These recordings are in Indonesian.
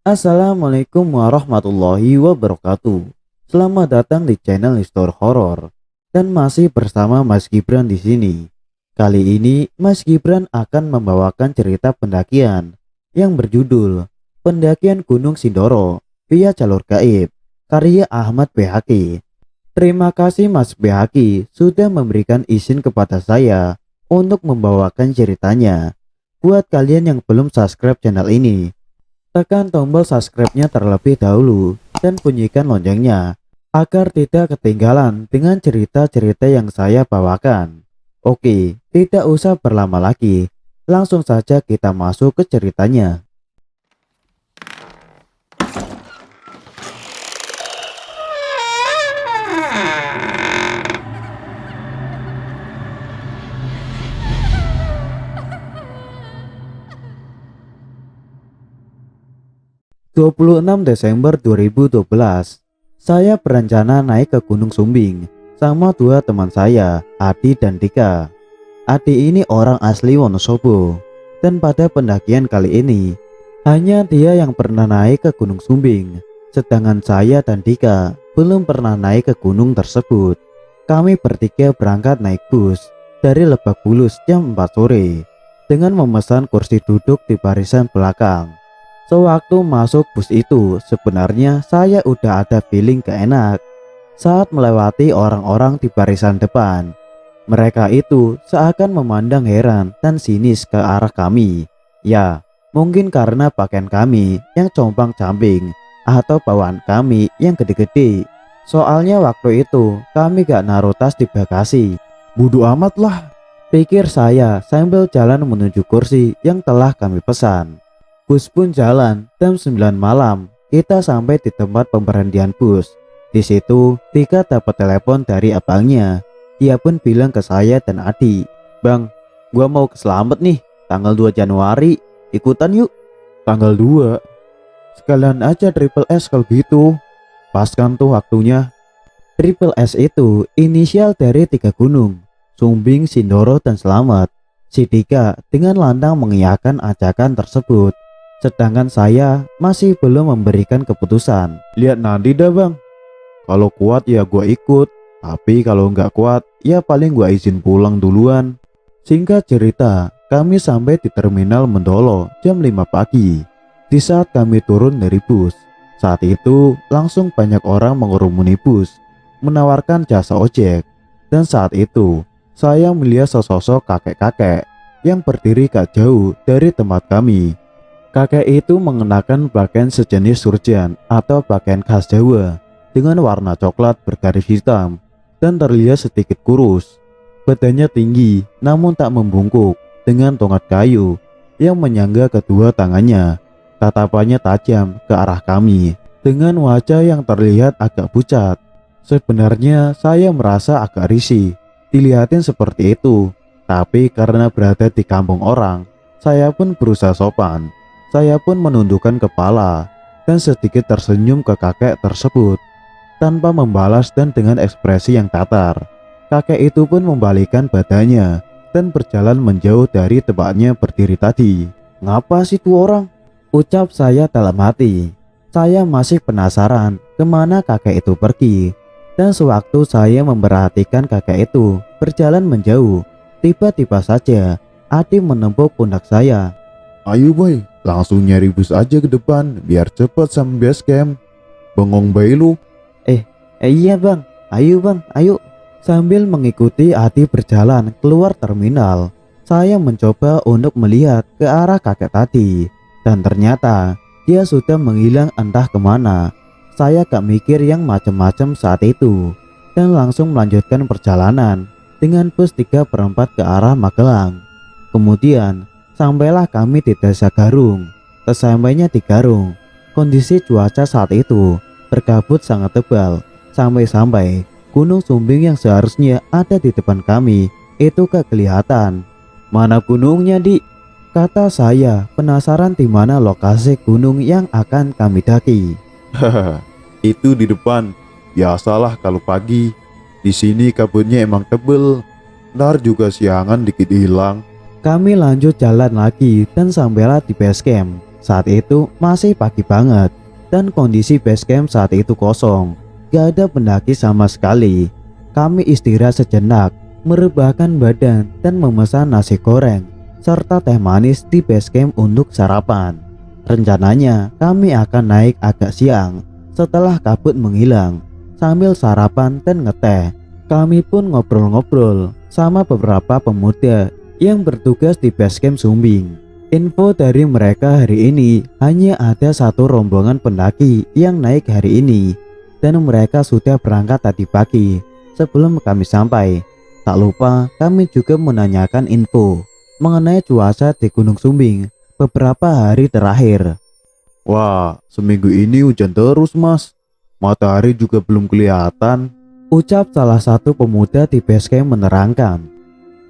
Assalamualaikum warahmatullahi wabarakatuh. Selamat datang di channel Histor Horor dan masih bersama Mas Gibran di sini. Kali ini Mas Gibran akan membawakan cerita pendakian yang berjudul Pendakian Gunung Sindoro via Jalur Gaib karya Ahmad Beyhaqi. Terima kasih Mas Beyhaqi sudah memberikan izin kepada saya untuk membawakan ceritanya. Buat kalian yang belum subscribe channel ini, tekan tombol subscribe-nya terlebih dahulu dan bunyikan loncengnya agar tidak ketinggalan dengan cerita-cerita yang saya bawakan. Oke, tidak usah berlama lagi, langsung saja kita masuk ke ceritanya. 26 Desember 2012, saya berencana naik ke Gunung Sumbing sama dua teman saya, Adi dan Dika. Adi ini orang asli Wonosobo, dan pada pendakian kali ini hanya dia yang pernah naik ke Gunung Sumbing, sedangkan saya dan Dika belum pernah naik ke gunung tersebut. Kami bertiga berangkat naik bus dari Lebak Bulus jam 4 sore dengan memesan kursi duduk di barisan belakang. Sewaktu masuk bus itu, sebenarnya saya udah ada feeling gak enak saat melewati orang-orang di barisan depan. Mereka itu seakan memandang heran dan sinis ke arah kami. Ya, mungkin karena pakaian kami yang compang-camping atau bawaan kami yang gede-gede. Soalnya waktu itu kami gak naruh tas di bagasi. Bodo amat lah, pikir saya sambil jalan menuju kursi yang telah kami pesan. Bus pun jalan. Jam 9 malam kita sampai di tempat pemberhentian bus. Di situ Dika dapat telepon dari abangnya. Dia pun bilang ke saya dan Adi, "Bang, gua mau ke Slamet nih, tanggal 2 Januari, ikutan yuk." "Tanggal 2? Sekalian aja Triple S kalau gitu. Pas kan tuh waktunya." Triple S itu inisial dari 3 gunung, Sumbing, Sindoro, dan Slamet. Si Dika dengan lantang mengiyakan ajakan tersebut, sedangkan saya masih belum memberikan keputusan. "Lihat nanti dah bang, kalau kuat ya gua ikut, tapi kalau nggak kuat ya paling gua izin pulang duluan." Singkat cerita, kami sampai di terminal Mendolo jam 5 pagi. Di saat kami turun dari bus, saat itu langsung banyak orang mengerumuni bus menawarkan jasa ojek. Dan saat itu saya melihat sesosok kakek-kakek yang berdiri gak jauh dari tempat kami. Kakek itu mengenakan pakaian sejenis surjan atau pakaian khas Jawa dengan warna coklat bergaris hitam dan terlihat sedikit kurus. Badannya tinggi namun tak membungkuk dengan tongkat kayu yang menyangga kedua tangannya. Tatapannya tajam ke arah kami dengan wajah yang terlihat agak pucat. Sebenarnya saya merasa agak risih dilihatin seperti itu, tapi karena berada di kampung orang, saya pun berusaha sopan. Saya pun menundukkan kepala dan sedikit tersenyum ke kakek tersebut tanpa membalas dan dengan ekspresi yang datar. Kakek itu pun membalikkan badannya dan berjalan menjauh dari tempatnya berdiri tadi. "Ngapa sih tuh orang?" ucap saya dalam hati. Saya masih penasaran kemana kakek itu pergi. Dan sewaktu saya memperhatikan kakek itu berjalan menjauh, tiba-tiba saja Adi menempuk pundak saya. "Ayo boy, langsung nyari bus aja ke depan biar cepet sampai base camp. Bengong bayi lu." Iya bang, ayo bang, ayo." Sambil mengikuti Adi berjalan keluar terminal, saya mencoba untuk melihat ke arah kakek tadi, dan ternyata dia sudah menghilang entah kemana. Saya gak mikir yang macam-macam saat itu dan langsung melanjutkan perjalanan dengan bus 3/4 ke arah Magelang. Kemudian sampailah kami di Desa Garung. Sesampainya di Garung, kondisi cuaca saat itu berkabut sangat tebal, sampai-sampai Gunung Sumbing yang seharusnya ada di depan kami itu gak kelihatan. "Mana gunungnya, Dik?" kata saya, penasaran di mana lokasi gunung yang akan kami daki. Hahaha, itu di depan. Biasalah kalau pagi. Di sini kabutnya emang tebel. Ntar juga siangan dikit hilang." Kami lanjut jalan lagi dan sampailah di base camp. Saat itu masih pagi banget dan kondisi base camp saat itu kosong. Gak ada pendaki sama sekali. Kami istirahat sejenak, merebahkan badan dan memesan nasi goreng serta teh manis di base camp untuk sarapan. Rencananya kami akan naik agak siang setelah kabut menghilang. Sambil sarapan dan ngeteh, kami pun ngobrol-ngobrol sama beberapa pemuda yang bertugas di base camp Sumbing. Info dari mereka hari ini hanya ada satu rombongan pendaki yang naik hari ini dan mereka sudah berangkat tadi pagi sebelum kami sampai. Tak lupa kami juga menanyakan info mengenai cuaca di Gunung Sumbing beberapa hari terakhir. Wah, seminggu ini hujan terus mas. Matahari juga belum kelihatan. Ucap salah satu pemuda di base camp menerangkan.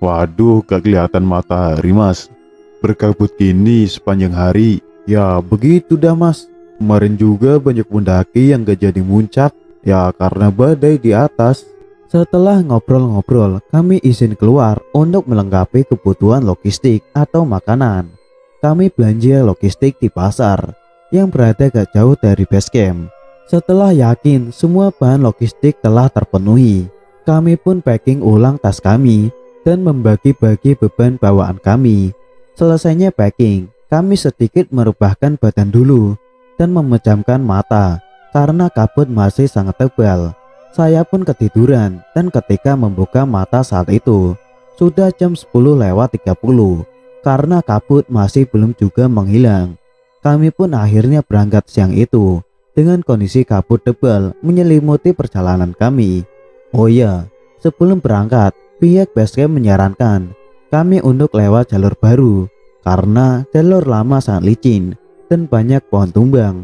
Waduh, gak kelihatan matahari mas. Berkabut gini sepanjang hari. Ya begitu dah mas. Kemarin juga banyak pendaki yang gak jadi muncak. Ya karena badai di atas. Setelah ngobrol-ngobrol, kami izin keluar untuk melengkapi kebutuhan logistik atau makanan. Kami belanja logistik di pasar yang berada gak jauh dari base camp. Setelah yakin semua bahan logistik telah terpenuhi, kami pun packing ulang tas kami dan membagi-bagi beban bawaan kami. Selesainya packing, kami sedikit merebahkan badan dulu dan memejamkan mata karena kabut masih sangat tebal. Saya pun ketiduran dan ketika membuka mata saat itu sudah jam 10:30 karena kabut masih belum juga menghilang. Kami pun akhirnya berangkat siang itu dengan kondisi kabut tebal menyelimuti perjalanan kami. Oh iya, sebelum berangkat, pihak basecamp menyarankan kami untuk lewat jalur baru karena jalur lama sangat licin dan banyak pohon tumbang.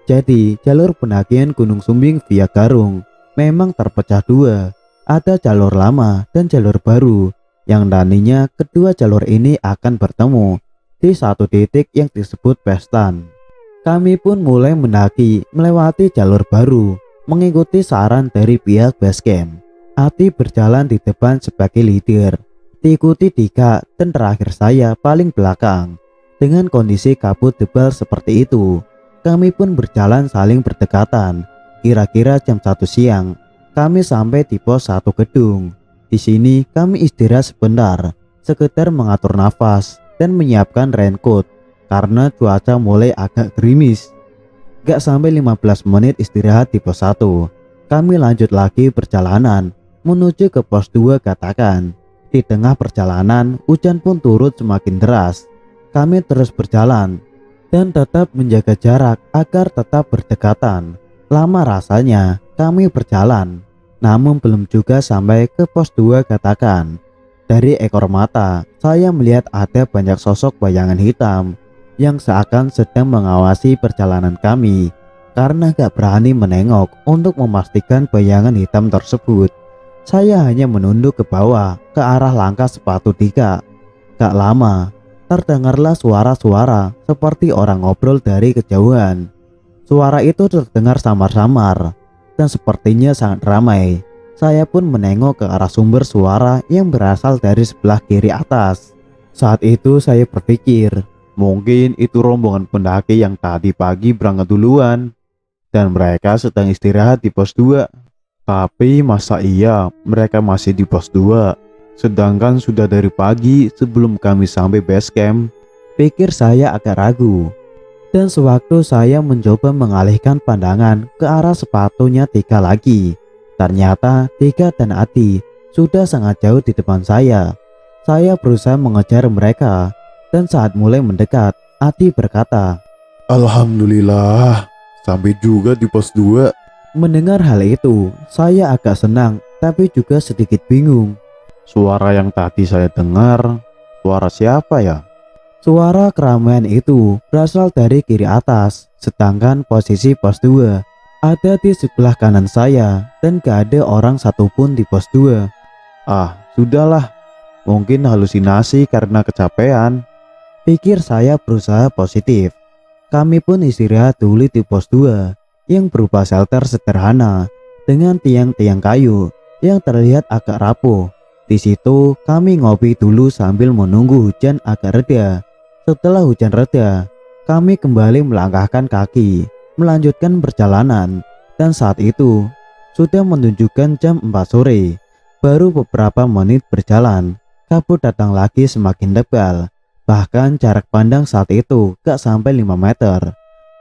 Jadi jalur pendakian Gunung Sumbing via Garung memang terpecah dua. Ada jalur lama dan jalur baru yang tadinya kedua jalur ini akan bertemu di satu titik yang disebut Pestan. Kami pun mulai mendaki melewati jalur baru mengikuti saran dari pihak basecamp. Ati berjalan di depan sebagai leader, diikuti Dika dan terakhir saya paling belakang. Dengan kondisi kabut tebal seperti itu, kami pun berjalan saling berdekatan. Kira-kira jam 1 siang, kami sampai di pos 1 gedung. Di sini kami istirahat sebentar, sekedar mengatur nafas dan menyiapkan raincoat karena cuaca mulai agak gerimis. Gak sampai 15 menit istirahat di pos 1, kami lanjut lagi perjalanan menuju ke pos 2 katakan. Di tengah perjalanan, hujan pun turut semakin deras. Kami terus berjalan dan tetap menjaga jarak agar tetap berdekatan. Lama rasanya kami berjalan, namun belum juga sampai ke pos 2 katakan. Dari ekor mata, saya melihat ada banyak sosok bayangan hitam yang seakan sedang mengawasi perjalanan kami. Karena gak berani menengok untuk memastikan bayangan hitam tersebut, saya hanya menunduk ke bawah ke arah langkah sepatu Dika. Gak lama, terdengarlah suara-suara seperti orang ngobrol dari kejauhan. Suara itu terdengar samar-samar dan sepertinya sangat ramai. Saya pun menengok ke arah sumber suara yang berasal dari sebelah kiri atas. Saat itu saya berpikir, mungkin itu rombongan pendaki yang tadi pagi berangkat duluan dan mereka sedang istirahat di pos 2. Tapi masa iya mereka masih di pos 2, sedangkan sudah dari pagi sebelum kami sampai base camp? Pikir saya agak ragu. Dan sewaktu saya mencoba mengalihkan pandangan ke arah sepatunya Dika lagi, ternyata Dika dan Ati sudah sangat jauh di depan saya. Saya berusaha mengejar mereka dan saat mulai mendekat, Ati berkata, Alhamdulillah, sampai juga di pos 2. Mendengar hal itu, saya agak senang tapi juga sedikit bingung. Suara yang tadi saya dengar, suara siapa ya? Suara keramaian itu berasal dari kiri atas, sedangkan posisi pos 2 ada di sebelah kanan saya dan gak ada orang satupun di pos 2. Ah, sudahlah, mungkin halusinasi karena kecapean. Pikir saya berusaha positif. Kami pun istirahat dulu di pos 2 yang berupa shelter sederhana dengan tiang-tiang kayu yang terlihat agak rapuh. Di situ kami ngopi dulu sambil menunggu hujan agak reda. Setelah hujan reda, kami kembali melangkahkan kaki, melanjutkan perjalanan, dan saat itu sudah menunjukkan jam 4 sore. Baru beberapa menit berjalan, kabut datang lagi semakin tebal. Bahkan jarak pandang saat itu gak sampai 5 meter.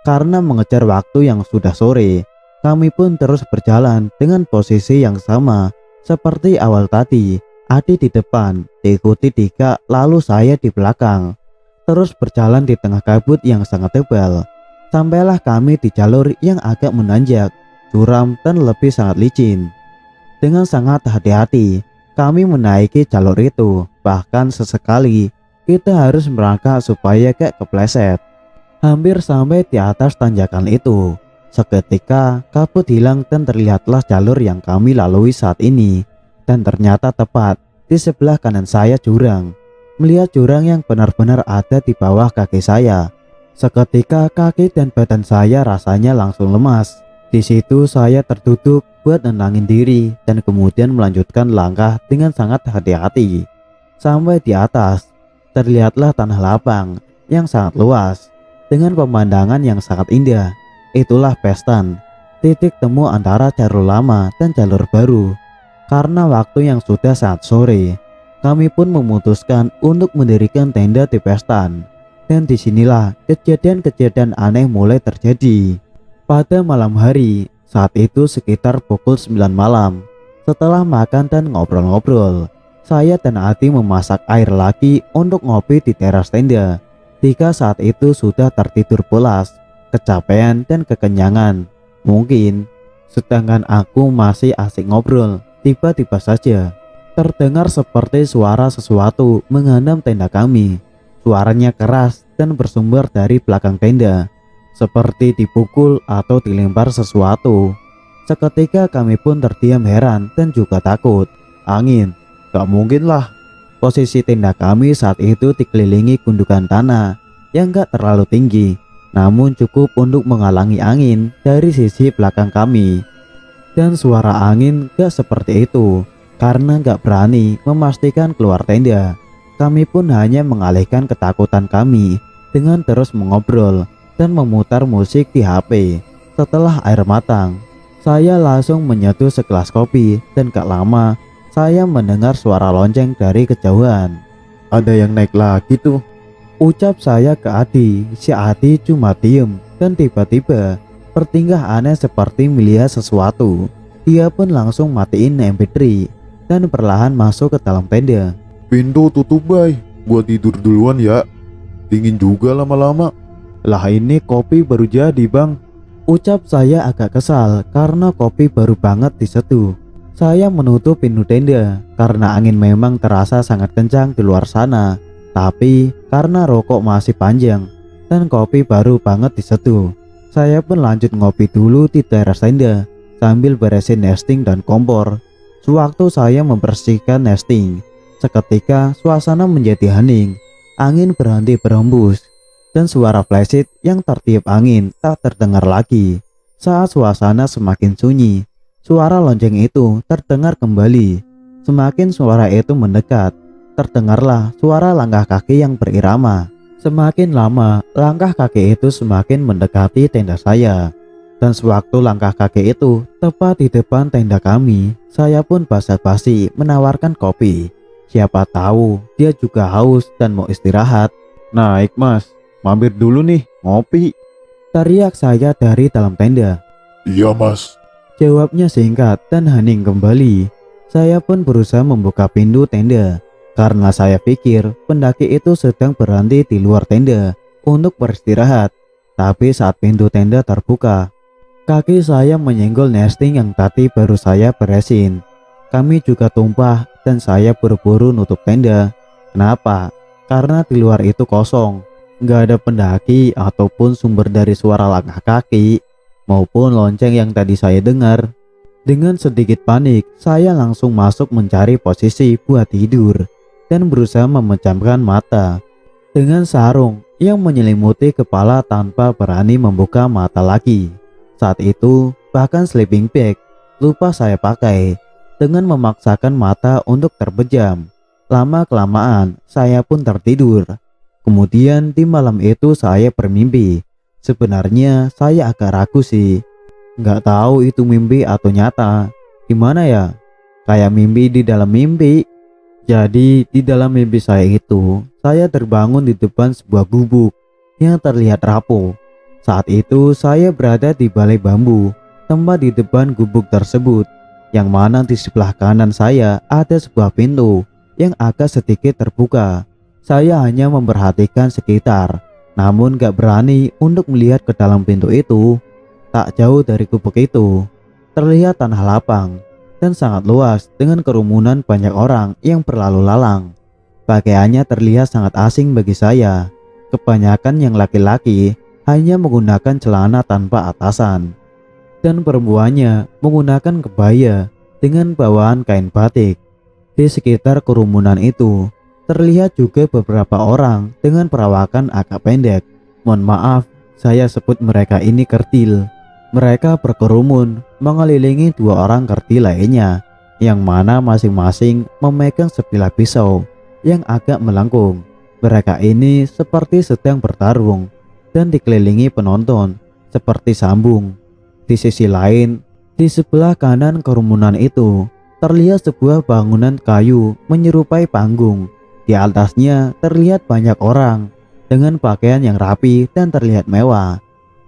Karena mengejar waktu yang sudah sore, kami pun terus berjalan dengan posisi yang sama seperti awal tadi. Adi di depan, diikuti Dika, lalu saya di belakang. Terus berjalan di tengah kabut yang sangat tebal. Sampailah kami di jalur yang agak menanjak, curam, dan lebih sangat licin. Dengan sangat hati-hati, kami menaiki jalur itu. Bahkan sesekali kita harus merangkak supaya gak kepleset. Hampir sampai di atas tanjakan itu, seketika kabut hilang dan terlihatlah jalur yang kami lalui saat ini. Dan ternyata tepat di sebelah kanan saya jurang. Melihat jurang yang benar-benar ada di bawah kaki saya, seketika kaki dan badan saya rasanya langsung lemas. Di situ saya terduduk buat nenangin diri dan kemudian melanjutkan langkah dengan sangat hati-hati. Sampai di atas, terlihatlah tanah lapang yang sangat luas dengan pemandangan yang sangat indah. Itulah Pestan, titik temu antara jalur lama dan jalur baru. Karena waktu yang sudah sangat sore, kami pun memutuskan untuk mendirikan tenda di Pestan. Dan disinilah kejadian-kejadian aneh mulai terjadi. Pada malam hari, saat itu sekitar pukul 9 malam, setelah makan dan ngobrol-ngobrol, saya dan Adi memasak air lagi untuk ngopi di teras tenda. Dika saat itu sudah tertidur pulas, kecapean dan kekenyangan mungkin. Sedangkan aku masih asik ngobrol. Tiba-tiba saja terdengar seperti suara sesuatu menghantam tenda kami. Suaranya keras dan bersumber dari belakang tenda, seperti dipukul atau dilempar sesuatu. Seketika kami pun terdiam heran dan juga takut. Angin? Gak mungkin lah. Posisi tenda kami saat itu dikelilingi gundukan tanah yang gak terlalu tinggi, namun cukup untuk menghalangi angin dari sisi belakang kami. Dan suara angin gak seperti itu. Karena gak berani memastikan keluar tenda, kami pun hanya mengalihkan ketakutan kami dengan terus mengobrol dan memutar musik di HP. Setelah air matang, saya langsung menyeduh segelas kopi dan gak lama saya mendengar suara lonceng dari kejauhan. Ada yang naik lagi tuh. Ucap saya ke Adi. Si Adi cuma diem dan tiba-tiba bertingkah aneh seperti melihat sesuatu. Dia pun langsung matiin MP3 dan perlahan masuk ke dalam tenda. Pintu tutup bay, gua tidur duluan ya. Dingin juga lama-lama. Lah ini kopi baru jadi bang. Ucap saya agak kesal karena kopi baru banget diseduh. Saya menutup pintu tenda karena angin memang terasa sangat kencang di luar sana. Tapi karena rokok masih panjang dan kopi baru banget diseduh, saya pun lanjut ngopi dulu di teras tenda sambil beresin nesting dan kompor. Sewaktu saya membersihkan nesting, seketika suasana menjadi hening. Angin berhenti berhembus dan suara flashlight yang tertiup angin tak terdengar lagi. Saat suasana semakin sunyi, suara lonceng itu terdengar kembali. Semakin suara itu mendekat, terdengarlah suara langkah kaki yang berirama. Semakin lama, langkah kaki itu semakin mendekati tenda saya. Dan sewaktu langkah kaki itu tepat di depan tenda kami, saya pun basa-basi menawarkan kopi. Siapa tahu dia juga haus dan mau istirahat. Naik mas, mampir dulu nih, ngopi. Teriak saya dari dalam tenda. Iya mas. Jawabnya singkat dan hening kembali. Saya pun berusaha membuka pintu tenda karena saya pikir pendaki itu sedang berhenti di luar tenda untuk beristirahat. Tapi saat pintu tenda terbuka, kaki saya menyenggol nesting yang tadi baru saya beresin. Kami juga tumpah dan saya buru-buru nutup tenda. Kenapa? Karena di luar itu kosong. Gak ada pendaki ataupun sumber dari suara langkah kaki maupun lonceng yang tadi saya dengar. Dengan sedikit panik, saya langsung masuk mencari posisi buat tidur dan berusaha memejamkan mata dengan sarung yang menyelimuti kepala tanpa berani membuka mata lagi. Saat itu bahkan sleeping bag lupa saya pakai. Dengan memaksakan mata untuk terpejam, lama-kelamaan saya pun tertidur. Kemudian di malam itu saya bermimpi. Sebenarnya saya agak ragu sih. Nggak tahu itu mimpi atau nyata. Gimana ya? Kayak mimpi di dalam mimpi. Jadi di dalam mimpi saya itu, saya terbangun di depan sebuah gubuk yang terlihat rapuh. Saat itu saya berada di balai bambu, tempat di depan gubuk tersebut, yang mana di sebelah kanan saya ada sebuah pintu yang agak sedikit terbuka. Saya hanya memperhatikan sekitar, namun gak berani untuk melihat ke dalam pintu itu. Tak jauh dari gubuk itu, terlihat tanah lapang dan sangat luas dengan kerumunan banyak orang yang berlalu lalang. Pakaiannya terlihat sangat asing bagi saya. Kebanyakan yang laki-laki hanya menggunakan celana tanpa atasan, dan perempuannya menggunakan kebaya dengan bawaan kain batik. Di sekitar kerumunan itu terlihat juga beberapa orang dengan perawakan agak pendek. Mohon maaf, saya sebut mereka ini kertil. Mereka berkerumun mengelilingi dua orang kertil lainnya, yang mana masing-masing memegang sebilah pisau yang agak melengkung. Mereka ini seperti sedang bertarung dan dikelilingi penonton seperti sambung. Di sisi lain, di sebelah kanan kerumunan itu terlihat sebuah bangunan kayu menyerupai panggung. Di atasnya terlihat banyak orang dengan pakaian yang rapi dan terlihat mewah.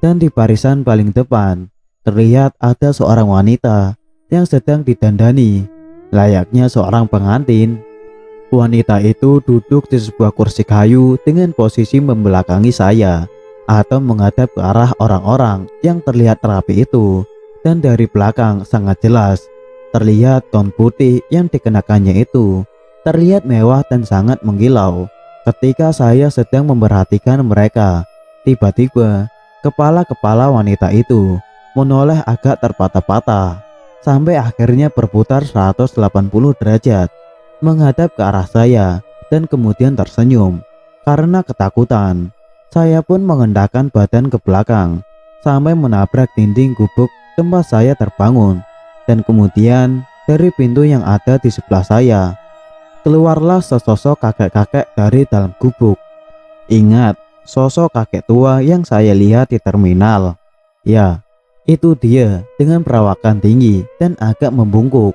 Dan di barisan paling depan terlihat ada seorang wanita yang sedang didandani layaknya seorang pengantin. Wanita itu duduk di sebuah kursi kayu dengan posisi membelakangi saya atau menghadap ke arah orang-orang yang terlihat rapi itu. Dan dari belakang sangat jelas terlihat gaun putih yang dikenakannya itu terlihat mewah dan sangat mengkilau. Ketika saya sedang memperhatikan mereka, tiba-tiba kepala wanita itu menoleh agak terpatah-patah sampai akhirnya berputar 180 derajat menghadap ke arah saya dan kemudian tersenyum. Karena ketakutan, saya pun mengendahkan badan ke belakang sampai menabrak dinding gubuk tempat saya terbangun. Dan kemudian dari pintu yang ada di sebelah saya keluarlah sesosok kakek-kakek dari dalam gubuk. Ingat, sosok kakek tua yang saya lihat di terminal. Ya, itu dia dengan perawakan tinggi dan agak membungkuk.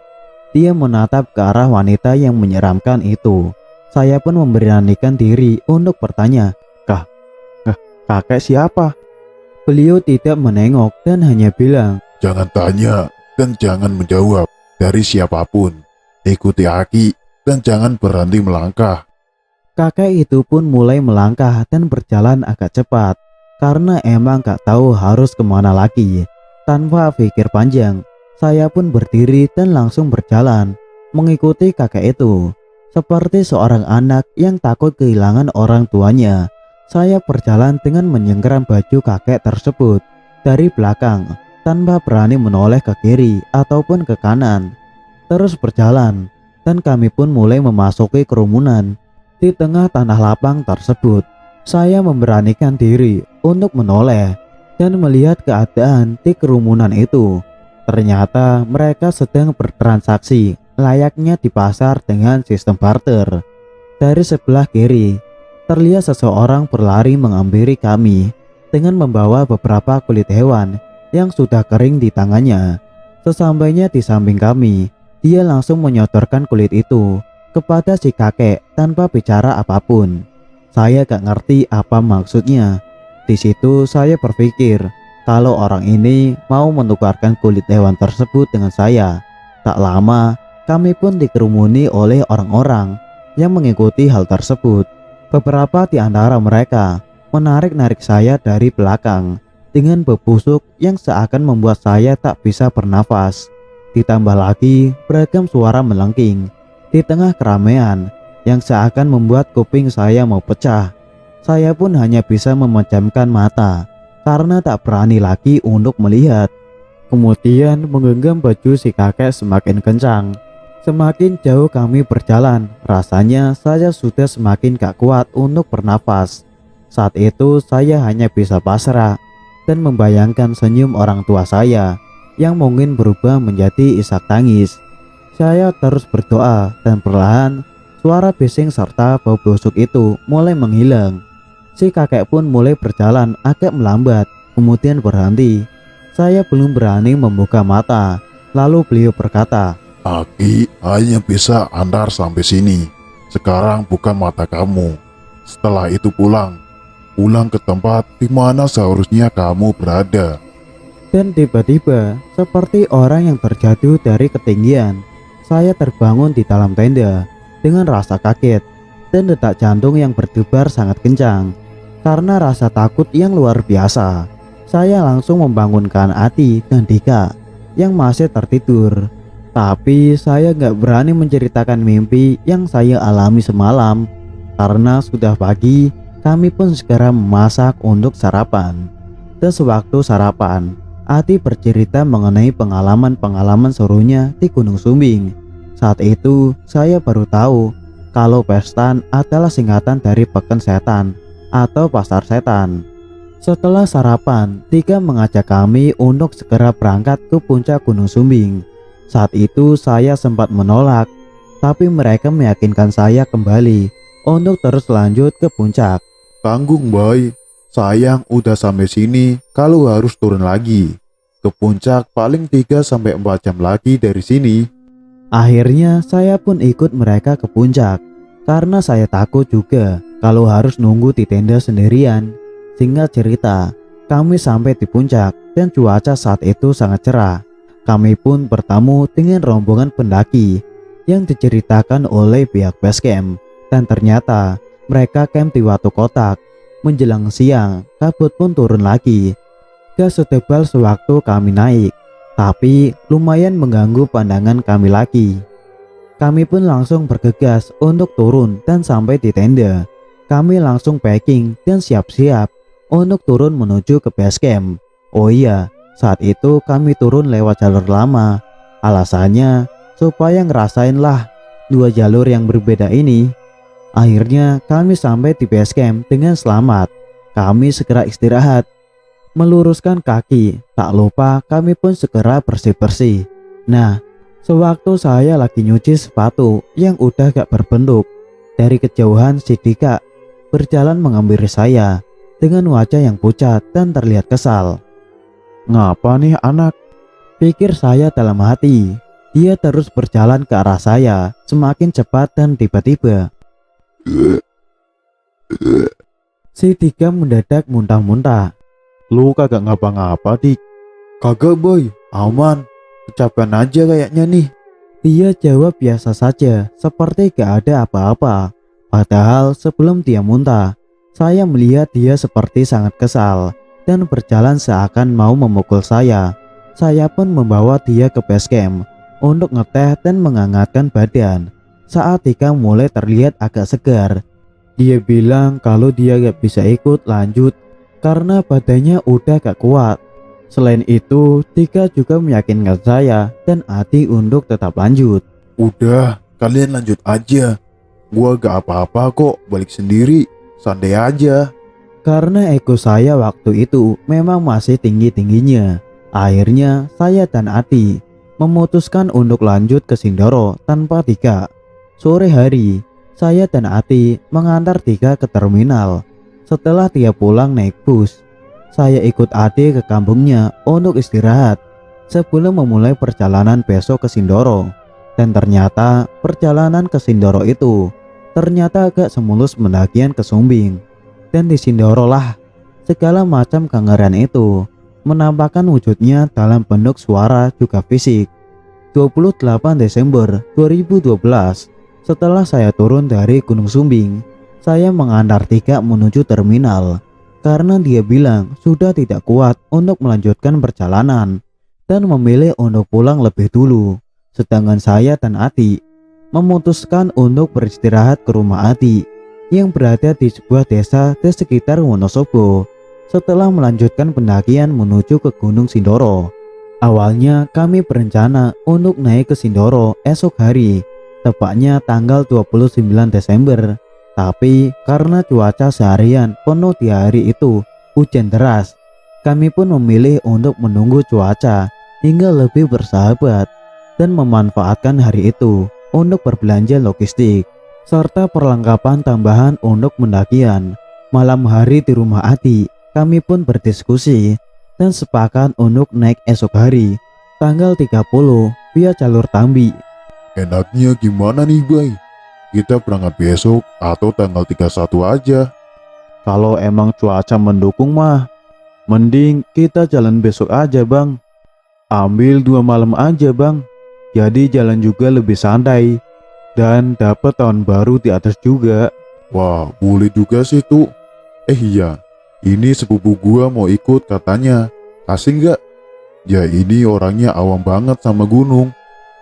Dia menatap ke arah wanita yang menyeramkan itu. Saya pun memberanikan diri untuk bertanya, kakek siapa?" Beliau tidak menengok dan hanya bilang, Jangan tanya dan jangan menjawab dari siapapun. Ikuti Aki dan jangan berhenti melangkah. kakek itu pun mulai melangkah dan berjalan agak cepat karena emang gak tahu harus kemana lagi. Tanpa pikir panjang, saya pun berdiri dan langsung berjalan mengikuti kakek itu. Seperti seorang anak yang takut kehilangan orang tuanya, saya berjalan dengan menyengkeram baju kakek tersebut dari belakang tanpa berani menoleh ke kiri ataupun ke kanan. Terus berjalan dan kami pun mulai memasuki kerumunan. Di tengah tanah lapang tersebut, saya memberanikan diri untuk menoleh dan melihat keadaan di kerumunan itu. Ternyata mereka sedang bertransaksi layaknya di pasar dengan sistem barter. Dari sebelah kiri, terlihat seseorang berlari menghampiri kami dengan membawa beberapa kulit hewan yang sudah kering di tangannya. Sesampainya di samping kami, dia langsung menyodorkan kulit itu kepada si kakek tanpa bicara apapun. Saya gak ngerti apa maksudnya. Di situ saya berpikir kalau orang ini mau menukarkan kulit hewan tersebut dengan saya. Tak lama kami pun dikerumuni oleh orang-orang yang mengikuti hal tersebut. Beberapa di antara mereka menarik-narik saya dari belakang dengan bebusuk yang seakan membuat saya tak bisa bernafas. Ditambah lagi beragam suara melengking di tengah keramaian yang seakan membuat kuping saya mau pecah. Saya pun hanya bisa memejamkan mata karena tak berani lagi untuk melihat. Kemudian menggenggam baju si kakek semakin kencang. Semakin jauh kami berjalan, rasanya saya sudah semakin gak kuat untuk bernafas. Saat itu saya hanya bisa pasrah dan membayangkan senyum orang tua saya yang mungkin berubah menjadi isak tangis. Saya terus berdoa dan perlahan suara bising serta bau busuk itu mulai menghilang. Si kakek pun mulai berjalan agak melambat, kemudian berhenti. Saya belum berani membuka mata. Lalu beliau berkata, Aki hanya bisa antar sampai sini. Sekarang buka mata kamu. Setelah itu pulang ke tempat di mana seharusnya kamu berada. Dan tiba-tiba, seperti orang yang terjatuh dari ketinggian, saya terbangun di dalam tenda dengan rasa kaget dan detak jantung yang berdebar sangat kencang. Karena rasa takut yang luar biasa, saya langsung membangunkan Ati dan Dika yang masih tertidur. Tapi saya gak berani menceritakan mimpi yang saya alami semalam. Karena sudah pagi, kami pun segera memasak untuk sarapan. Dan sewaktu sarapan, Ati bercerita mengenai pengalaman-pengalaman serunya di Gunung Sumbing. Saat itu, saya baru tahu kalau Pestan adalah singkatan dari Peken Setan atau Pasar Setan. Setelah sarapan, Tika mengajak kami untuk segera berangkat ke puncak Gunung Sumbing. Saat itu saya sempat menolak, tapi mereka meyakinkan saya kembali untuk terus lanjut ke puncak. Tanggung boy, sayang udah sampai sini kalau harus turun lagi. Ke puncak paling 3-4 jam lagi dari sini. Akhirnya saya pun ikut mereka ke puncak, karena saya takut juga kalau harus nunggu di tenda sendirian. Singkat cerita, kami sampai di puncak dan cuaca saat itu sangat cerah. Kami pun bertemu dengan rombongan pendaki yang diceritakan oleh pihak base camp, dan ternyata mereka camp di Watu Kotak. Menjelang siang, kabut pun turun lagi. Gak setebal sewaktu kami naik, tapi lumayan mengganggu pandangan kami lagi. Kami pun langsung bergegas untuk turun dan sampai di tenda. Kami langsung packing dan siap-siap untuk turun menuju ke base camp. Oh iya, saat itu kami turun lewat jalur lama. Alasannya supaya ngerasain lah 2 jalur yang berbeda ini. Akhirnya kami sampai di base camp dengan selamat. Kami segera istirahat, meluruskan kaki. Tak lupa kami pun segera bersih-bersih. Nah, sewaktu saya lagi nyuci sepatu yang udah gak berbentuk, dari kejauhan si Dika berjalan menghampiri saya dengan wajah yang pucat dan terlihat kesal. Ngapa nih anak? Pikir saya dalam hati. Dia terus berjalan ke arah saya, semakin cepat dan tiba-tiba si Dika mendadak muntah-muntah. Lu kagak ngapa-ngapa dik? Kagak boy, aman. Kecapean aja kayaknya nih. Dia jawab biasa saja, seperti gak ada apa-apa. Padahal sebelum dia muntah, saya melihat dia seperti sangat kesal dan berjalan seakan mau memukul saya. Saya pun membawa dia ke base camp untuk ngeteh dan menghangatkan badan. Saat Dika mulai terlihat agak segar, dia bilang kalau dia gak bisa ikut lanjut karena badannya udah gak kuat. Selain itu, Dika juga meyakinkan saya dan Ati untuk tetap lanjut. Udah, kalian lanjut aja. Gua gak apa-apa kok, balik sendiri. Santai aja. Karena ego saya waktu itu memang masih tinggi-tingginya. Akhirnya saya dan Ati memutuskan untuk lanjut ke Sindoro tanpa Dika. Sore hari, saya dan Ati mengantar Dika ke terminal. Setelah dia pulang naik bus, saya ikut Ati ke kampungnya untuk istirahat sebelum memulai perjalanan besok ke Sindoro. Dan ternyata perjalanan ke Sindoro itu ternyata agak semulus pendakian ke Sumbing. Dan di Sindoro lah segala macam kengerian itu menampakkan wujudnya dalam bentuk suara juga fisik. 28 Desember 2012, setelah saya turun dari Gunung Sumbing, saya mengantar Dika menuju terminal karena dia bilang sudah tidak kuat untuk melanjutkan perjalanan dan memilih untuk pulang lebih dulu. Sedangkan saya dan Ati memutuskan untuk beristirahat ke rumah Ati yang berada di sebuah desa di sekitar Wonosobo setelah melanjutkan pendakian menuju ke Gunung Sindoro. Awalnya kami berencana untuk naik ke Sindoro esok hari, tepatnya tanggal 29 Desember. Tapi karena cuaca seharian penuh di hari itu hujan deras, kami pun memilih untuk menunggu cuaca hingga lebih bersahabat dan memanfaatkan hari itu untuk berbelanja logistik serta perlengkapan tambahan untuk pendakian. Malam hari di rumah Adi, kami pun berdiskusi dan sepakat untuk naik esok hari, tanggal 30 via jalur Tambi. Enaknya gimana nih, Bay? Kita berangkat besok atau tanggal 31 aja? Kalau emang cuaca mendukung mah, mending kita jalan besok aja bang. Ambil 2 malam aja bang, jadi jalan juga lebih santai dan dapat tahun baru di atas juga. Wah, boleh juga sih tuh. Iya, ini sepupu gua mau ikut katanya. Kasih nggak? Ya ini orangnya awam banget sama gunung.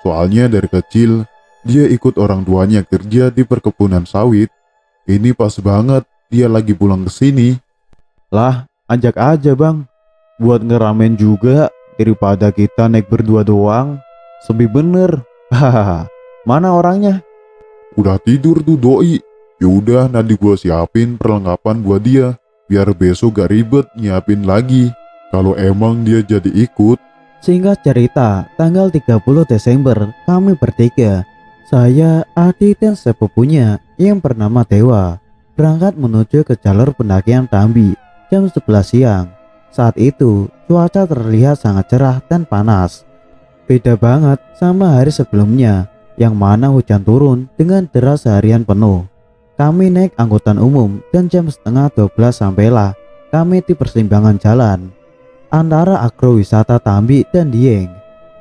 Soalnya dari kecil, dia ikut orang tuanya kerja di perkebunan sawit. Ini pas banget, dia lagi pulang ke sini. Lah, ajak aja bang, buat ngeramen juga daripada kita naik berdua doang. Sepi bener. Hahaha, mana orangnya? Udah tidur tuh doi. Yaudah nanti gua siapin perlengkapan buat dia. Biar besok gak ribet nyiapin lagi. Kalau emang dia jadi ikut. Singkat cerita, tanggal 30 Desember kami bertiga, saya, Adi dan sepupunya yang bernama Dewa, berangkat menuju ke jalur pendakian Tambi jam 11 siang. Saat itu cuaca terlihat sangat cerah dan panas. Beda banget sama hari sebelumnya yang mana hujan turun dengan deras seharian penuh. Kami naik angkutan umum dan jam setengah 12 sampailah kami di persimpangan jalan antara agrowisata Tambi dan Dieng.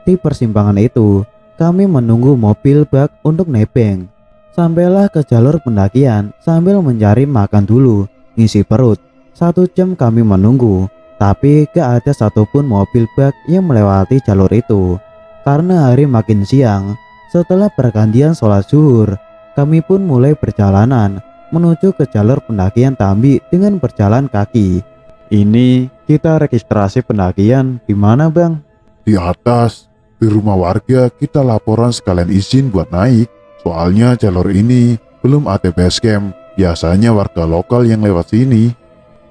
Di persimpangan itu, kami menunggu mobil bak untuk nebeng. Sampailah ke jalur pendakian sambil mencari makan dulu, ngisi perut. 1 jam kami menunggu, tapi gak ada satupun mobil bak yang melewati jalur itu. Karena hari makin siang, setelah pergantian sholat zuhur, kami pun mulai perjalanan menuju ke jalur pendakian Tambi dengan berjalan kaki. Ini kita registrasi pendakian di mana bang? Di atas, di rumah warga kita laporan sekalian izin buat naik. Soalnya jalur ini belum ada base camp. Biasanya warga lokal yang lewat sini.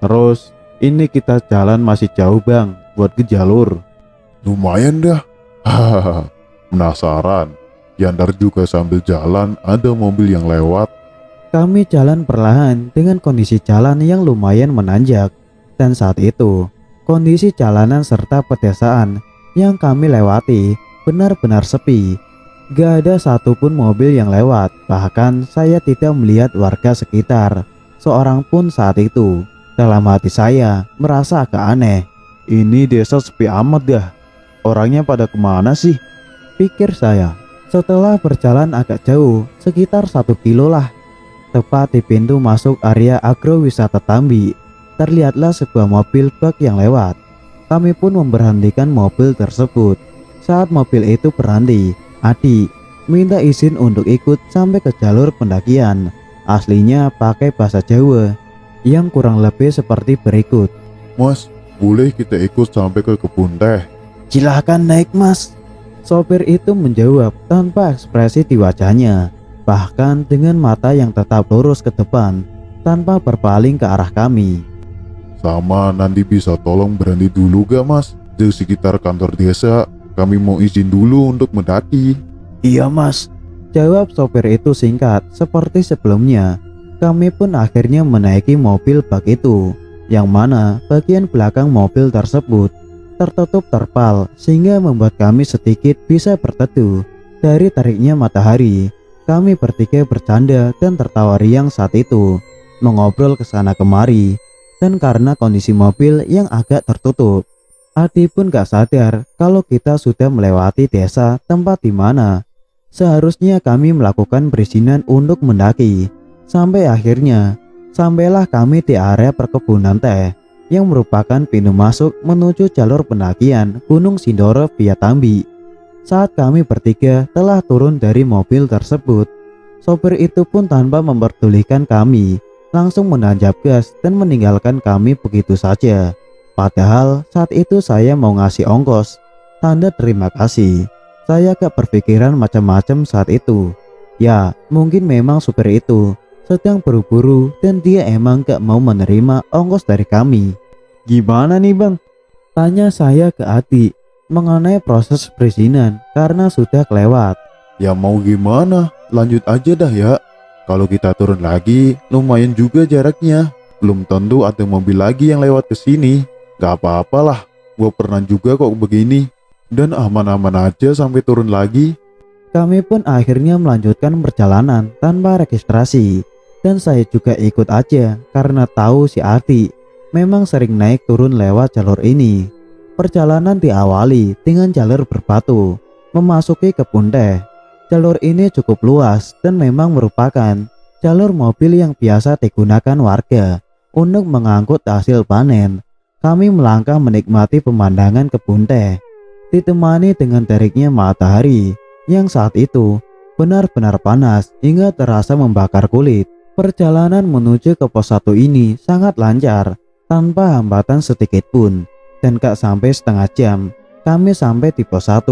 Terus ini kita jalan masih jauh bang buat ke jalur. Lumayan dah. Hahaha, penasaran. Yandar juga sambil jalan ada mobil yang lewat. Kami jalan perlahan dengan kondisi jalan yang lumayan menanjak. Dan saat itu, kondisi jalanan serta pedesaan yang kami lewati benar-benar sepi. Gak ada satupun mobil yang lewat. Bahkan saya tidak melihat warga sekitar seorang pun saat itu. Dalam hati saya merasa agak aneh. Ini desa sepi amat dah. Orangnya pada kemana sih? Pikir saya. Setelah berjalan agak jauh, sekitar 1 kilo lah, tepat di pintu masuk area agrowisata Tambi, terlihatlah sebuah mobil bak yang lewat. Kami pun memberhentikan mobil tersebut. Saat mobil itu berhenti, Adi minta izin untuk ikut sampai ke jalur pendakian. Aslinya pakai bahasa Jawa yang kurang lebih seperti berikut. Mas, boleh kita ikut sampai ke kebun teh? Silahkan naik mas. Sopir itu menjawab tanpa ekspresi di wajahnya, bahkan dengan mata yang tetap lurus ke depan tanpa berpaling ke arah kami. Sama nanti bisa tolong berhenti dulu gak mas? Di sekitar kantor desa, kami mau izin dulu untuk mendaki. Iya mas, jawab sopir itu singkat seperti sebelumnya. Kami pun akhirnya menaiki mobil bak itu, yang mana bagian belakang mobil tersebut tertutup terpal sehingga membuat kami sedikit bisa berteduh dari teriknya matahari. Kami bertiga bercanda dan tertawa riang saat itu, mengobrol ke sana kemari. Dan karena kondisi mobil yang agak tertutup, Adi pun gak sadar kalau kita sudah melewati desa tempat di mana seharusnya kami melakukan perizinan untuk mendaki. Sampai akhirnya sampailah kami di area perkebunan teh yang merupakan pintu masuk menuju jalur pendakian Gunung Sindoro via Tambi. Saat kami bertiga telah turun dari mobil tersebut, sopir itu pun tanpa memperdulikan kami langsung menancap gas dan meninggalkan kami begitu saja. Padahal saat itu saya mau ngasih ongkos tanda terima kasih. Saya gak berpikiran macam-macam saat itu. Ya mungkin memang supir itu sedang buru-buru dan dia emang gak mau menerima ongkos dari kami. Gimana nih bang? Tanya saya ke Adi mengenai proses perizinan karena sudah kelewat. Ya mau gimana, lanjut aja dah ya. Kalau kita turun lagi, lumayan juga jaraknya. belum tentu ada mobil lagi yang lewat ke sini. Gak apa-apalah, gue pernah juga kok begini. Dan aman-aman aja sampai turun lagi. Kami pun akhirnya melanjutkan perjalanan tanpa registrasi. Dan saya juga ikut aja karena tahu si Adi memang sering naik turun lewat jalur ini. Perjalanan diawali dengan jalur berbatu memasuki kebun teh. Jalur ini cukup luas dan memang merupakan jalur mobil yang biasa digunakan warga untuk mengangkut hasil panen. Kami melangkah menikmati pemandangan kebun teh, ditemani dengan teriknya matahari yang saat itu benar-benar panas hingga terasa membakar kulit. Perjalanan menuju ke pos 1 ini sangat lancar tanpa hambatan sedikit pun, dan gak sampai setengah jam kami sampai di pos 1.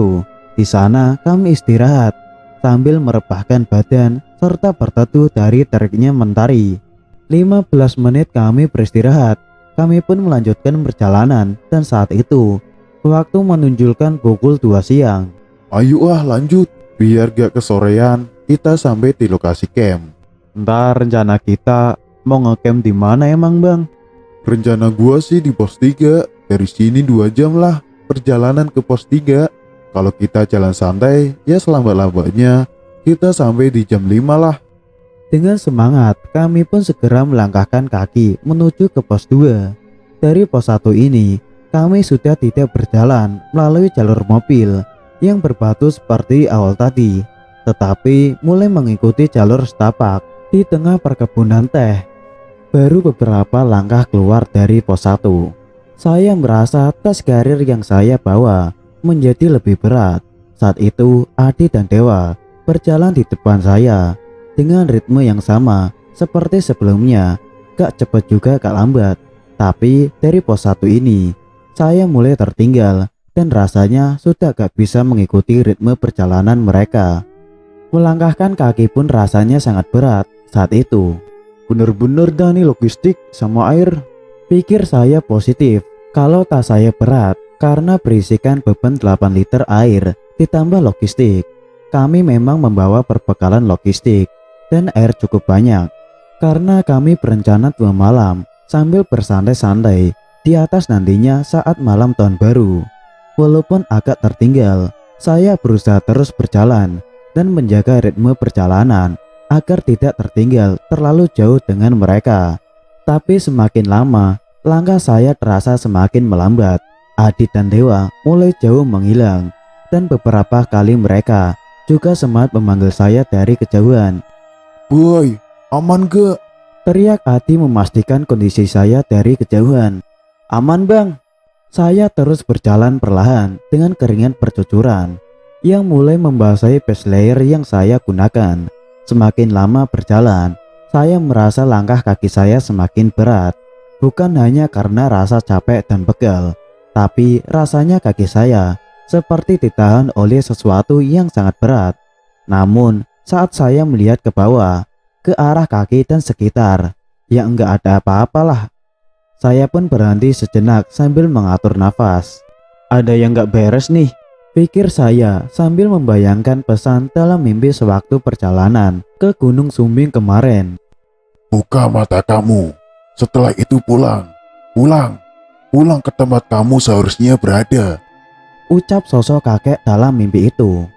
Di sana kami istirahat sambil merebahkan badan serta berteduh dari teriknya mentari. 15 menit kami beristirahat, kami pun melanjutkan perjalanan dan saat itu waktu menunjukkan pukul 2 siang. Ayo lanjut, biar gak kesorean kita sampai di lokasi camp. Ntar rencana kita mau ngecamp di mana emang bang? Rencana gua sih di pos 3, dari sini 2 jam lah perjalanan ke pos 3. Kalau kita jalan santai, ya selambat-lambatnya kita sampai di jam 5 lah. Dengan semangat, kami pun segera melangkahkan kaki menuju ke pos 2. Dari pos 1 ini, kami sudah tidak berjalan melalui jalur mobil yang berbatu seperti awal tadi, tetapi mulai mengikuti jalur setapak di tengah perkebunan teh. Baru beberapa langkah keluar dari pos 1, saya merasa tas karir yang saya bawa menjadi lebih berat. Saat itu Adi dan Dewa berjalan di depan saya dengan ritme yang sama seperti sebelumnya, gak cepat juga gak lambat. Tapi dari pos 1 ini saya mulai tertinggal dan rasanya sudah gak bisa mengikuti ritme perjalanan mereka. Melangkahkan kaki pun rasanya sangat berat saat itu. Bener-bener dah nih logistik sama air. Pikir saya positif kalau tas saya berat karena berisikan beban 8 liter air ditambah logistik. Kami memang membawa perbekalan logistik dan air cukup banyak karena kami berencana 2 malam sambil bersantai-santai di atas nantinya saat malam tahun baru. Walaupun agak tertinggal, saya berusaha terus berjalan dan menjaga ritme perjalanan agar tidak tertinggal terlalu jauh dengan mereka. Tapi semakin lama, langkah saya terasa semakin melambat. Adi dan Dewa mulai jauh menghilang dan beberapa kali mereka juga sempat memanggil saya dari kejauhan. Boy, aman gak? Teriak Adi memastikan kondisi saya dari kejauhan. Aman bang. Saya terus berjalan perlahan dengan keringat bercucuran yang mulai membasahi base layer yang saya gunakan. Semakin lama berjalan, saya merasa langkah kaki saya semakin berat. Bukan hanya karena rasa capek dan pegal, tapi rasanya kaki saya seperti ditahan oleh sesuatu yang sangat berat. Namun saat saya melihat ke bawah, ke arah kaki dan sekitar, ya enggak ada apa-apalah. Saya pun berhenti sejenak sambil mengatur nafas. Ada yang enggak beres nih, pikir saya sambil membayangkan pesan dalam mimpi sewaktu perjalanan ke Gunung Sumbing kemarin. Buka mata kamu, setelah itu pulang ke tempat kamu seharusnya berada. Ucap sosok kakek dalam mimpi itu.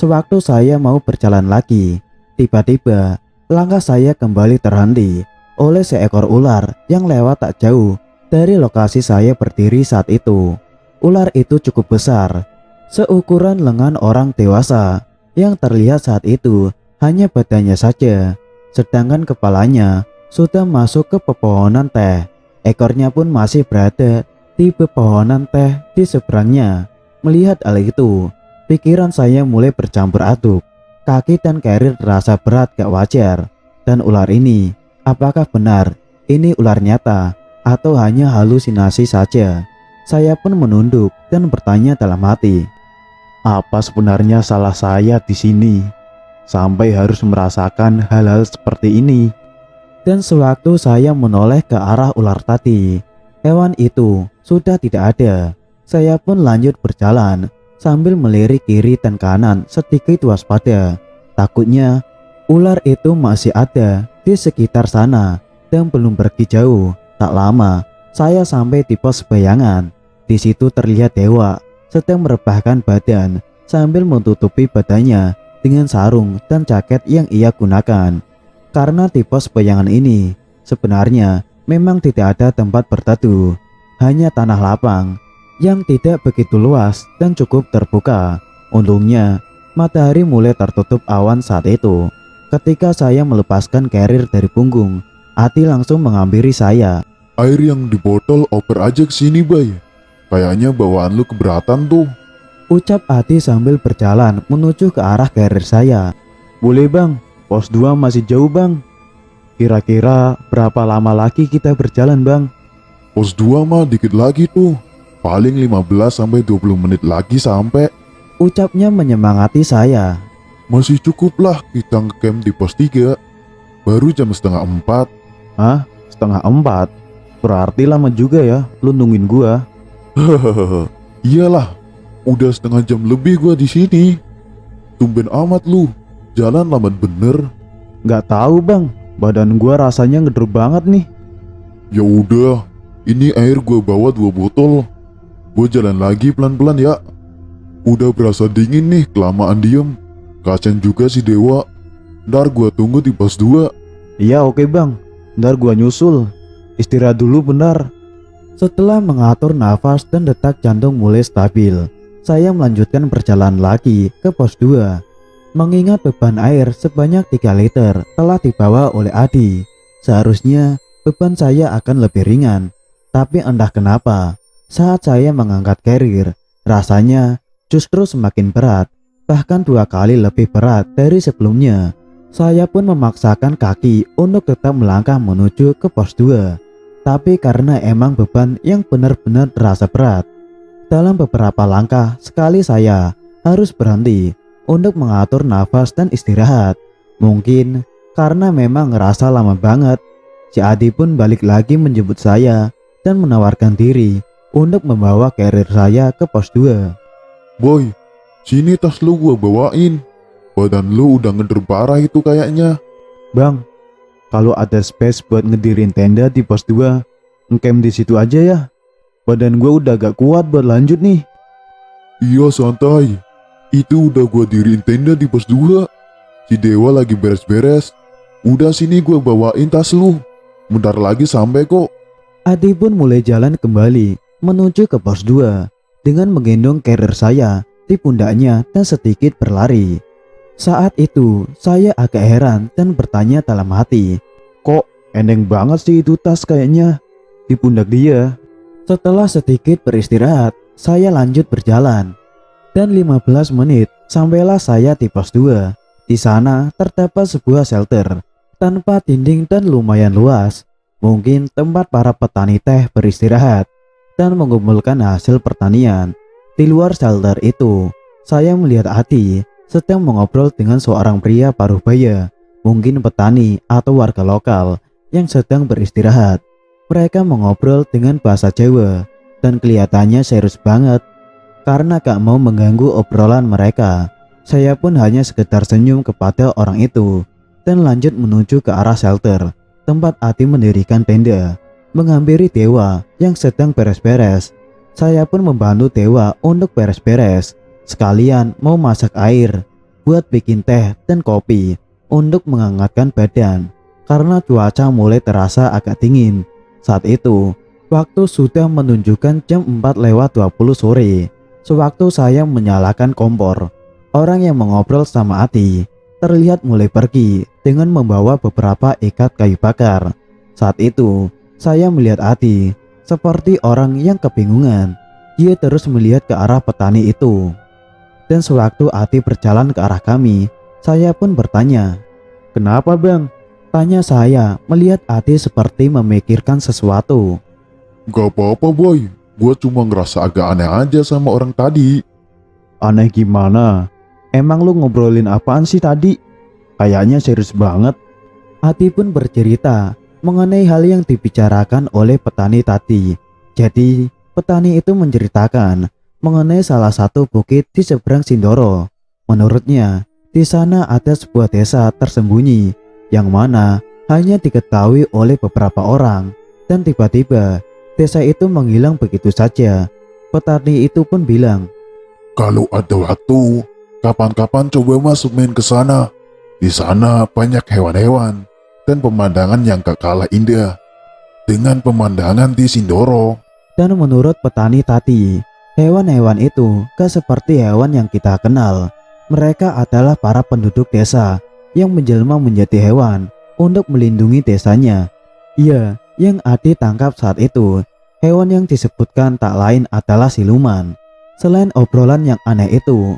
Sewaktu saya mau berjalan lagi, tiba-tiba langkah saya kembali terhenti oleh seekor ular yang lewat tak jauh dari lokasi saya berdiri saat itu. Ular itu cukup besar, seukuran lengan orang dewasa, yang terlihat saat itu hanya badannya saja, sedangkan kepalanya sudah masuk ke pepohonan teh. Ekornya pun masih berada di pepohonan teh di seberangnya. Melihat hal itu, pikiran saya mulai bercampur aduk. Kaki dan karir terasa berat gak wajar. Dan ular ini, apakah benar ini ular nyata atau hanya halusinasi saja? Saya pun menunduk dan bertanya dalam hati, apa sebenarnya salah saya di sini sampai harus merasakan hal-hal seperti ini? Dan sewaktu saya menoleh ke arah ular tadi, hewan itu sudah tidak ada. Saya pun lanjut berjalan sambil melirik kiri dan kanan sedikit waspada. Takutnya ular itu masih ada di sekitar sana dan belum pergi jauh. Tak lama, saya sampai di pos bayangan. Di situ terlihat Dewa sedang merebahkan badan sambil menutupi badannya dengan sarung dan jaket yang ia gunakan. Karena di pos bayangan ini sebenarnya memang tidak ada tempat berteduh, hanya tanah lapang yang tidak begitu luas dan cukup terbuka. Untungnya matahari mulai tertutup awan saat itu. Ketika saya melepaskan carrier dari punggung, Ati langsung menghampiri saya. Air yang di botol oper aja ke sini, Bay. Kayaknya bawaan lu keberatan tuh. Ucap Ati sambil berjalan menuju ke arah carrier saya. Boleh bang, pos 2 masih jauh bang. Kira-kira berapa lama lagi kita berjalan bang? Pos 2 mah dikit lagi tuh. Paling 15-20 menit lagi sampai. Ucapnya menyemangati saya. Masih cukup lah kita ngecamp di pos 3. Baru jam setengah 4. Hah? Setengah 4? Berarti lama juga ya lu nungguin gua. Hahaha. Iyalah, udah setengah jam lebih gua di sini. Tumben amat lu, jalan lambat bener. Nggak tahu bang, badan gua rasanya ngeder banget nih. Ya udah, ini air gua bawa 2 botol. Gua jalan lagi pelan-pelan ya. Udah berasa dingin nih kelamaan diem. Kasian juga si Dewa. Ntar gua tunggu di pos 2. Iya oke bang, ntar gua nyusul. Istirahat dulu bentar. Setelah mengatur nafas dan detak jantung mulai stabil, saya melanjutkan perjalanan lagi ke pos 2. Mengingat beban air sebanyak 3 liter telah dibawa oleh Adi, seharusnya beban saya akan lebih ringan. Tapi entah kenapa, saat saya mengangkat carrier, rasanya justru semakin berat, bahkan 2 kali lebih berat dari sebelumnya. Saya pun memaksakan kaki untuk tetap melangkah menuju ke pos 2. Tapi karena emang beban yang benar-benar terasa berat, dalam beberapa langkah sekali saya harus berhenti untuk mengatur nafas dan istirahat. Mungkin karena memang ngerasa lama banget, si Adi pun balik lagi menjemput saya dan menawarkan diri untuk membawa carrier saya ke pos 2. Boy, sini tas lu gua bawain. Badan lu udah ngeder parah itu kayaknya. Bang, kalau ada space buat ngedirin tenda di pos 2, ngecamp di situ aja ya. Badan gue udah gak kuat buat lanjut nih. Iya santai. Itu udah gua diriin tenda di pos 2. Si Dewa lagi beres-beres. Udah sini gua bawain tas lu. Bentar lagi sampai kok. Adi pun mulai jalan kembali menuju ke pos 2 dengan menggendong carrier saya di pundaknya dan sedikit berlari. Saat itu saya agak heran dan bertanya dalam hati, kok endeng banget sih itu tas kayaknya di pundak dia. Setelah sedikit beristirahat, saya lanjut berjalan. Dan 15 menit sampailah saya di pos 2. Di sana terdapat sebuah shelter tanpa dinding dan lumayan luas. Mungkin tempat para petani teh beristirahat dan mengumpulkan hasil pertanian. Di luar shelter itu, saya melihat Adi sedang mengobrol dengan seorang pria paruh baya, mungkin petani atau warga lokal yang sedang beristirahat. Mereka mengobrol dengan bahasa Jawa dan kelihatannya serius banget. Karena gak mau mengganggu obrolan mereka, saya pun hanya sekedar senyum kepada orang itu dan lanjut menuju ke arah shelter tempat Adi mendirikan tenda, menghampiri Dewa yang sedang beres-beres. Saya pun membantu Dewa untuk beres-beres, sekalian mau masak air buat bikin teh dan kopi untuk menghangatkan badan karena cuaca mulai terasa agak dingin. Saat itu waktu sudah menunjukkan jam 4:20 sore. Sewaktu saya menyalakan kompor, orang yang mengobrol sama Ati terlihat mulai pergi dengan membawa beberapa ikat kayu bakar. Saat itu saya melihat Ati seperti orang yang kebingungan. Dia terus melihat ke arah petani itu. Dan sewaktu Ati berjalan ke arah kami, saya pun bertanya, "Kenapa bang?" Tanya saya melihat Ati seperti memikirkan sesuatu. Gak apa-apa boy. Gua cuma ngerasa agak aneh aja sama orang tadi. Aneh gimana? Emang lu ngobrolin apaan sih tadi? Kayaknya serius banget. Ati pun bercerita mengenai hal yang dibicarakan oleh petani tadi. Jadi petani itu menceritakan mengenai salah satu bukit di seberang Sindoro. Menurutnya di sana ada sebuah desa tersembunyi yang mana hanya diketahui oleh beberapa orang. Dan tiba-tiba desa itu menghilang begitu saja. Petani itu pun bilang, Kalau ada waktu, kapan-kapan coba masuk main ke sana. Di sana banyak hewan-hewan dan pemandangan yang gak kalah indah dengan pemandangan di Sindoro. dan menurut petani tadi, hewan-hewan itu gak seperti hewan yang kita kenal. Mereka adalah para penduduk desa yang menjelma menjadi hewan untuk melindungi desanya. Iya, yang Adi tangkap saat itu, hewan yang disebutkan tak lain adalah siluman. Selain obrolan yang aneh itu,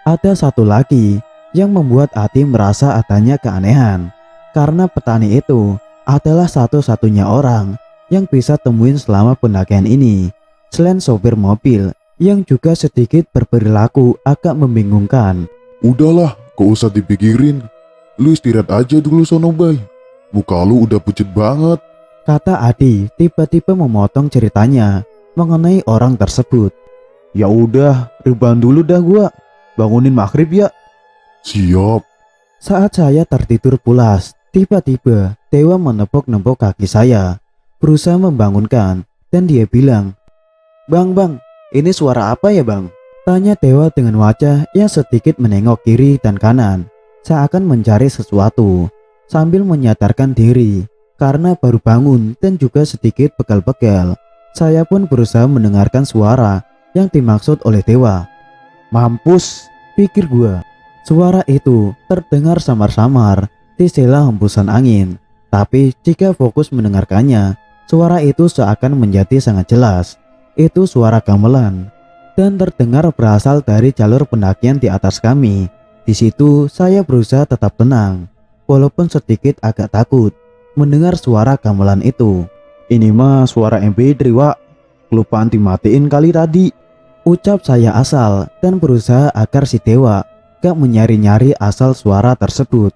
ada satu lagi yang membuat Adi merasa adanya keanehan. Karena petani itu adalah satu-satunya orang yang bisa temuin selama pendakian ini. Selain sopir mobil yang juga sedikit berperilaku agak membingungkan. Udahlah, gak usah dipikirin. Lu istirahat aja dulu sono, Bay. Muka lu udah pucet banget. Kata Adi tiba-tiba memotong ceritanya mengenai orang tersebut. Ya udah, rebahan dulu dah gua. Bangunin maghrib ya. Siap. Saat saya tertidur pulas, tiba-tiba Dewa menepuk-nepuk kaki saya, berusaha membangunkan, dan dia bilang, Bang, ini suara apa ya bang? Tanya Dewa dengan wajah yang sedikit menengok kiri dan kanan, seakan mencari sesuatu, sambil menyadarkan diri, karena baru bangun dan juga sedikit pegal-pegal. Saya pun berusaha mendengarkan suara yang dimaksud oleh Dewa. Mampus, pikir gua. Suara itu terdengar samar-samar di sela hembusan angin. Tapi jika fokus mendengarkannya, suara itu seakan menjadi sangat jelas. Itu suara gamelan dan terdengar berasal dari jalur pendakian di atas kami. Di situ saya berusaha tetap tenang, walaupun sedikit agak takut mendengar suara gamelan itu. Ini mah suara MP3 Wak. Kelupaan dimatiin kali tadi. Ucap saya asal dan berusaha agar si Dewa gak menyari-nyari asal suara tersebut.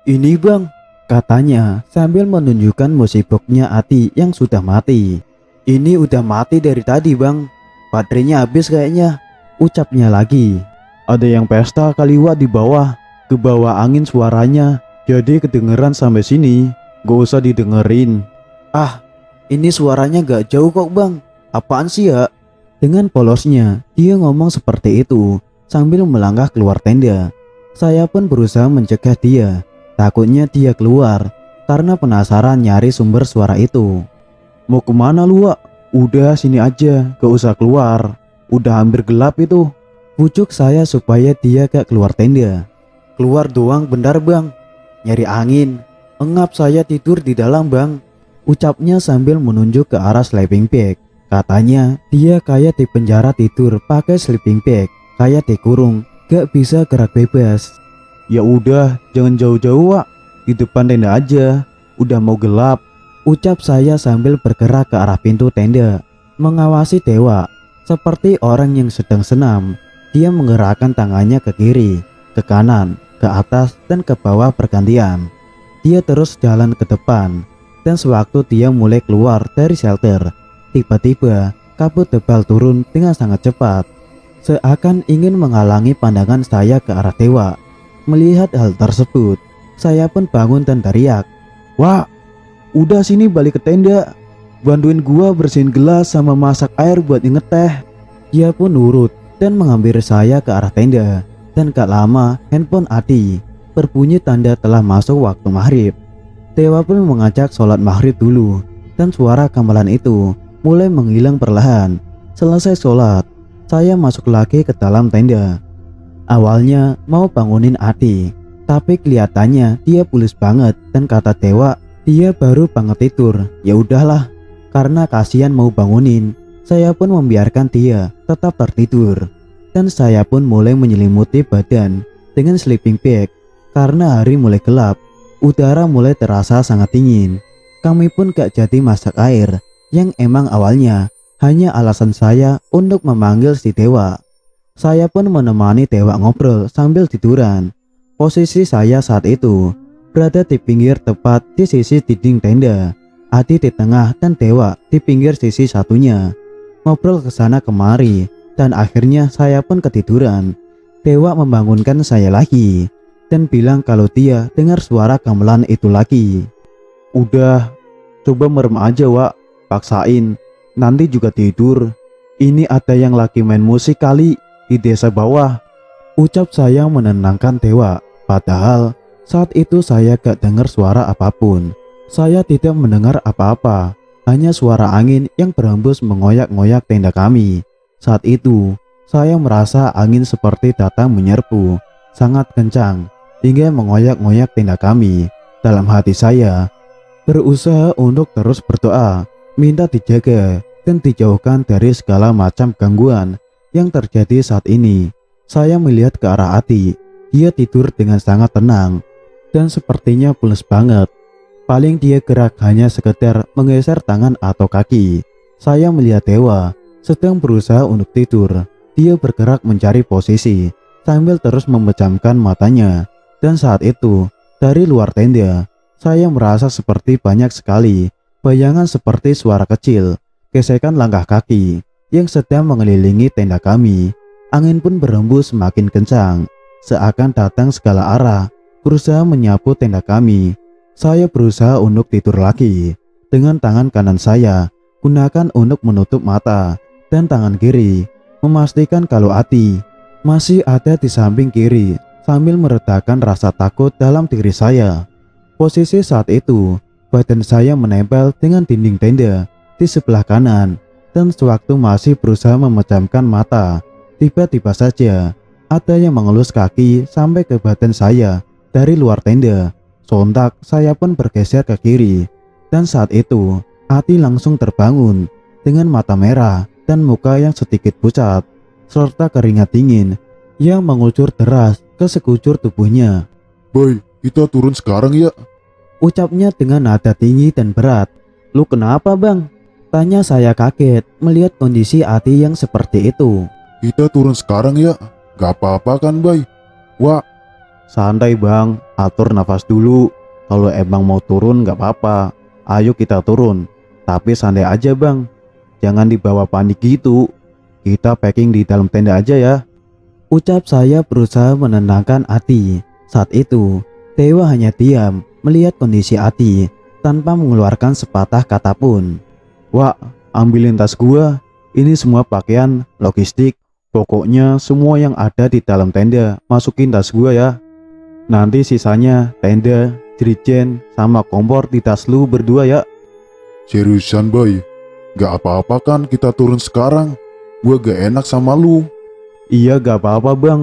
Ini bang, katanya sambil menunjukkan musik boxnya Ati yang sudah mati. Ini udah mati dari tadi bang, baterainya habis kayaknya, ucapnya lagi. Ada yang pesta kali Wak di bawah. Ke bawah angin suaranya, jadi kedengeran sampai sini. Gak usah didengerin. Ah, ini suaranya gak jauh kok bang, apaan sih ya? Dengan polosnya dia ngomong seperti itu sambil melangkah keluar tenda. Saya pun berusaha mencegah dia, takutnya dia keluar karena penasaran nyari sumber suara itu. Mau kemana lu Wak? Udah sini aja, gak usah keluar. Udah hampir gelap itu. Pucuk saya supaya dia gak keluar tenda. Keluar doang bentar bang, nyari angin. Engap saya tidur di dalam bang, ucapnya sambil menunjuk ke arah sleeping bag. Katanya dia kayak di penjara tidur pakai sleeping bag, kayak dikurung, gak bisa gerak bebas. Ya udah, jangan jauh-jauh Wak. Di depan tenda aja. Udah mau gelap. Ucap saya sambil bergerak ke arah pintu tenda, mengawasi Dewa. Seperti orang yang sedang senam, dia menggerakkan tangannya ke kiri, ke kanan, ke atas, dan ke bawah bergantian. Dia terus jalan ke depan, dan sewaktu dia mulai keluar dari shelter, tiba-tiba kabut tebal turun dengan sangat cepat, seakan ingin menghalangi pandangan saya ke arah Dewa. Melihat hal tersebut, saya pun bangun dan teriak, Wak, udah sini balik ke tenda. Bantuin gua bersihin gelas sama masak air buat ngeteh. Dia pun nurut dan menghampiri saya ke arah tenda, dan gak lama handphone Adi berbunyi tanda telah masuk waktu maghrib. Dewa pun mengajak sholat maghrib dulu, dan suara gamelan itu mulai menghilang perlahan. Selesai sholat, saya masuk lagi ke dalam tenda. Awalnya mau bangunin Adi, tapi kelihatannya dia pulis banget dan kata Dewa dia baru banget tidur. Ya udahlah, karena kasihan mau bangunin, saya pun membiarkan dia tetap tertidur. Dan saya pun mulai menyelimuti badan dengan sleeping bag. Karena hari mulai gelap, udara mulai terasa sangat dingin. Kami pun gak jadi masak air, yang emang awalnya hanya alasan saya untuk memanggil si Dewa. Saya pun menemani Dewa ngobrol sambil tiduran. Posisi saya saat itu berada di pinggir tepat di sisi dinding tenda. Adi di tengah dan Dewa di pinggir sisi satunya. Ngobrol ke sana kemari, dan akhirnya saya pun ketiduran. Dewa membangunkan saya lagi dan bilang kalau dia dengar suara gamelan itu lagi. Udah, coba merem aja Wak, paksain, nanti juga tidur. Ini ada yang lagi main musik kali di desa bawah. Ucap saya menenangkan Dewa, padahal saat itu saya gak dengar suara apapun. Saya tidak mendengar apa-apa, hanya suara angin yang berhembus mengoyak-ngoyak tenda kami. Saat itu, saya merasa angin seperti datang menyerbu, sangat kencang, hingga mengoyak-ngoyak tenda kami. Dalam hati saya, berusaha untuk terus berdoa, minta dijaga dan dijauhkan dari segala macam gangguan yang terjadi saat ini. Saya melihat ke arah Ati, dia tidur dengan sangat tenang dan sepertinya pules banget. Paling dia gerak hanya sekedar menggeser tangan atau kaki. Saya melihat Dewa sedang berusaha untuk tidur. Dia bergerak mencari posisi sambil terus memejamkan matanya. Dan saat itu, dari luar tenda, saya merasa seperti banyak sekali bayangan seperti suara kecil, gesekan langkah kaki yang sedang mengelilingi tenda kami. Angin pun berhembus semakin kencang, seakan datang segala arah, berusaha menyapu tenda kami. Saya berusaha untuk tidur lagi. Dengan tangan kanan saya gunakan untuk menutup mata dan tangan kiri memastikan kalau Ati masih ada di samping kiri sambil meredakan rasa takut dalam diri saya. Posisi saat itu badan saya menempel dengan dinding tenda di sebelah kanan dan sewaktu masih berusaha memejamkan mata, tiba-tiba saja ada yang mengelus kaki sampai ke badan saya dari luar tenda. Sontak saya pun bergeser ke kiri dan saat itu Ati langsung terbangun dengan mata merah dan muka yang sedikit pucat serta keringat dingin yang mengucur deras ke sekujur tubuhnya. Boy, kita turun sekarang ya. Ucapnya dengan nada tinggi dan berat. Lu kenapa bang? Tanya saya kaget melihat kondisi Ati yang seperti itu. Kita turun sekarang ya. Gak apa-apa kan, Boy? Wah, Santai bang, atur nafas dulu. Kalau emang mau turun gak apa-apa, ayo kita turun. Tapi santai aja bang, jangan dibawa panik gitu. Kita packing di dalam tenda aja ya. Ucap saya berusaha menenangkan Ati. Saat itu, Dewa hanya diam melihat kondisi Ati tanpa mengeluarkan sepatah kata pun. Wak, ambilin tas gua. Ini semua pakaian, logistik. Pokoknya semua yang ada di dalam tenda masukin tas gua ya. Nanti sisanya tenda, jerigen, sama kompor di tas lu berdua ya. seriusan, Boy? Gak apa-apa kan kita turun sekarang? Gue gak enak sama lu. Iya gak apa-apa bang,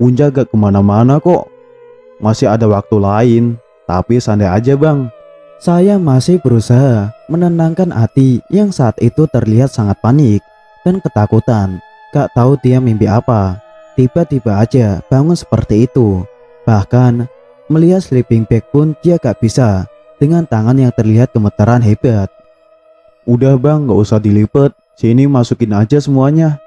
Unja gak kemana-mana kok. Masih ada waktu lain, tapi santai aja bang. Saya masih berusaha menenangkan Ati yang saat itu terlihat sangat panik dan ketakutan. Gak tahu dia mimpi apa. Tiba-tiba aja bangun seperti itu. Bahkan melihat sleeping bag pun dia gak bisa dengan tangan yang terlihat gemetaran hebat. Udah bang, gak usah dilipet. Sini masukin aja semuanya.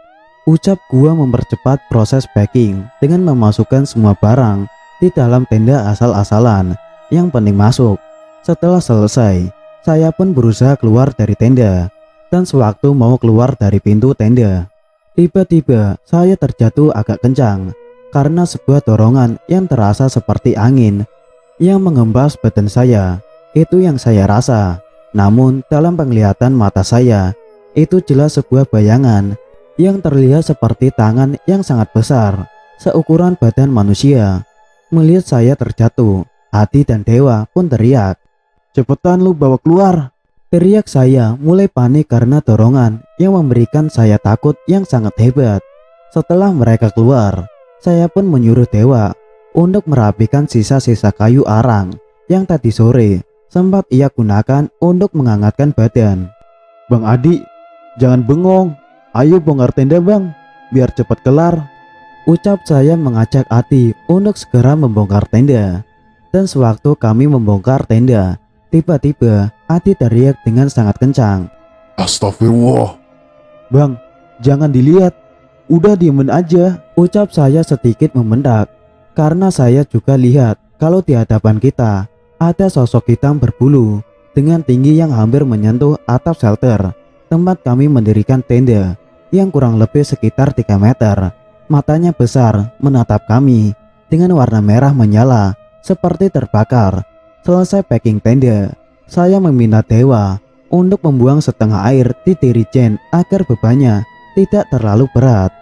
Ucap gua mempercepat proses packing dengan memasukkan semua barang di dalam tenda asal-asalan yang penting masuk. Setelah selesai, saya pun berusaha keluar dari tenda. Dan sewaktu mau keluar dari pintu tenda, tiba-tiba saya terjatuh agak kencang karena sebuah dorongan yang terasa seperti angin yang mengembas badan saya. Itu yang saya rasa. Namun dalam penglihatan mata saya, itu jelas sebuah bayangan yang terlihat seperti tangan yang sangat besar, seukuran badan manusia. Melihat saya terjatuh, Ati dan Dewa pun teriak. Cepetan lu bawa keluar. Teriak saya mulai panik karena dorongan yang memberikan saya takut yang sangat hebat. Setelah mereka keluar, saya pun menyuruh Dewa untuk merapikan sisa-sisa kayu arang yang tadi sore sempat ia gunakan untuk menghangatkan badan. Bang Adi, jangan bengong. Ayo bongkar tenda bang, biar cepat kelar. Ucap saya mengajak Ati untuk segera membongkar tenda. Dan sewaktu kami membongkar tenda, tiba-tiba Ati teriak dengan sangat kencang. Astagfirullah. Bang, jangan dilihat. Udah diemin aja. Ucap saya sedikit membentak karena saya juga lihat kalau di hadapan kita ada sosok hitam berbulu dengan tinggi yang hampir menyentuh atap shelter tempat kami mendirikan tenda yang kurang lebih sekitar 3 meter. Matanya besar menatap kami dengan warna merah menyala seperti terbakar. Selesai packing tenda, saya meminta Dewa untuk membuang setengah air di dirijen agar bebannya tidak terlalu berat.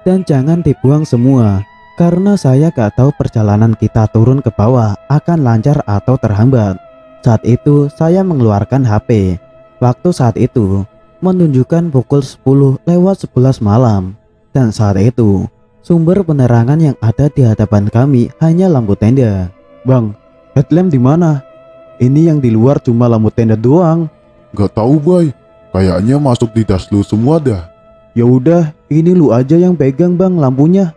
Dan jangan dibuang semua, karena saya gak tahu perjalanan kita turun ke bawah akan lancar atau terhambat. Saat itu saya mengeluarkan HP. Waktu saat itu menunjukkan pukul 10:11 malam. Dan saat itu sumber penerangan yang ada di hadapan kami hanya lampu tenda. Bang, headlamp di mana? Ini yang di luar cuma lampu tenda doang. Gak tahu boy, kayaknya masuk di tas lu semua dah. Ya udah, ini lu aja yang pegang bang lampunya.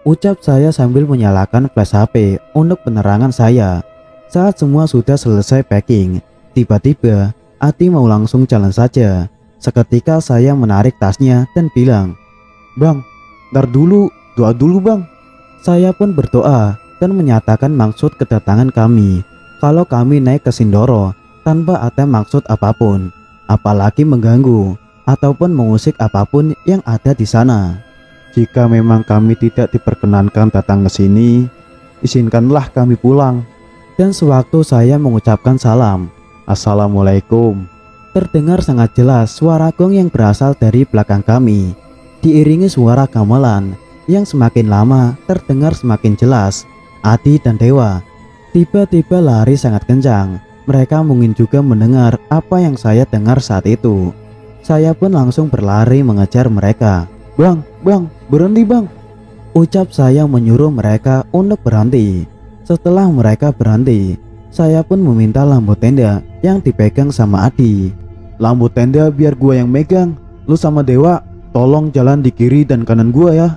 Ucap saya sambil menyalakan flash HP untuk penerangan saya. Saat semua sudah selesai packing, tiba-tiba Ati mau langsung jalan saja. Seketika saya menarik tasnya dan bilang, Bang, ntar dulu, doa dulu bang. saya pun berdoa dan menyatakan maksud kedatangan kami. Kalau kami naik ke Sindoro tanpa ada maksud apapun, apalagi mengganggu ataupun mengusik apapun yang ada di sana. Jika memang kami tidak diperkenankan datang ke sini, izinkanlah kami pulang. Dan sewaktu saya mengucapkan salam, Assalamualaikum. terdengar sangat jelas suara gong yang berasal dari belakang kami, diiringi suara gamelan yang semakin lama terdengar semakin jelas. Adi dan Dewa tiba-tiba lari sangat kencang. Mereka mungkin juga mendengar apa yang saya dengar saat itu. Saya pun langsung berlari mengejar mereka. Bang, berhenti bang. Ucap saya menyuruh mereka untuk berhenti. Setelah mereka berhenti, saya pun meminta lampu tenda yang dipegang sama Adi. Lampu tenda biar gua yang megang. Lu sama Dewa, tolong jalan di kiri dan kanan gua ya.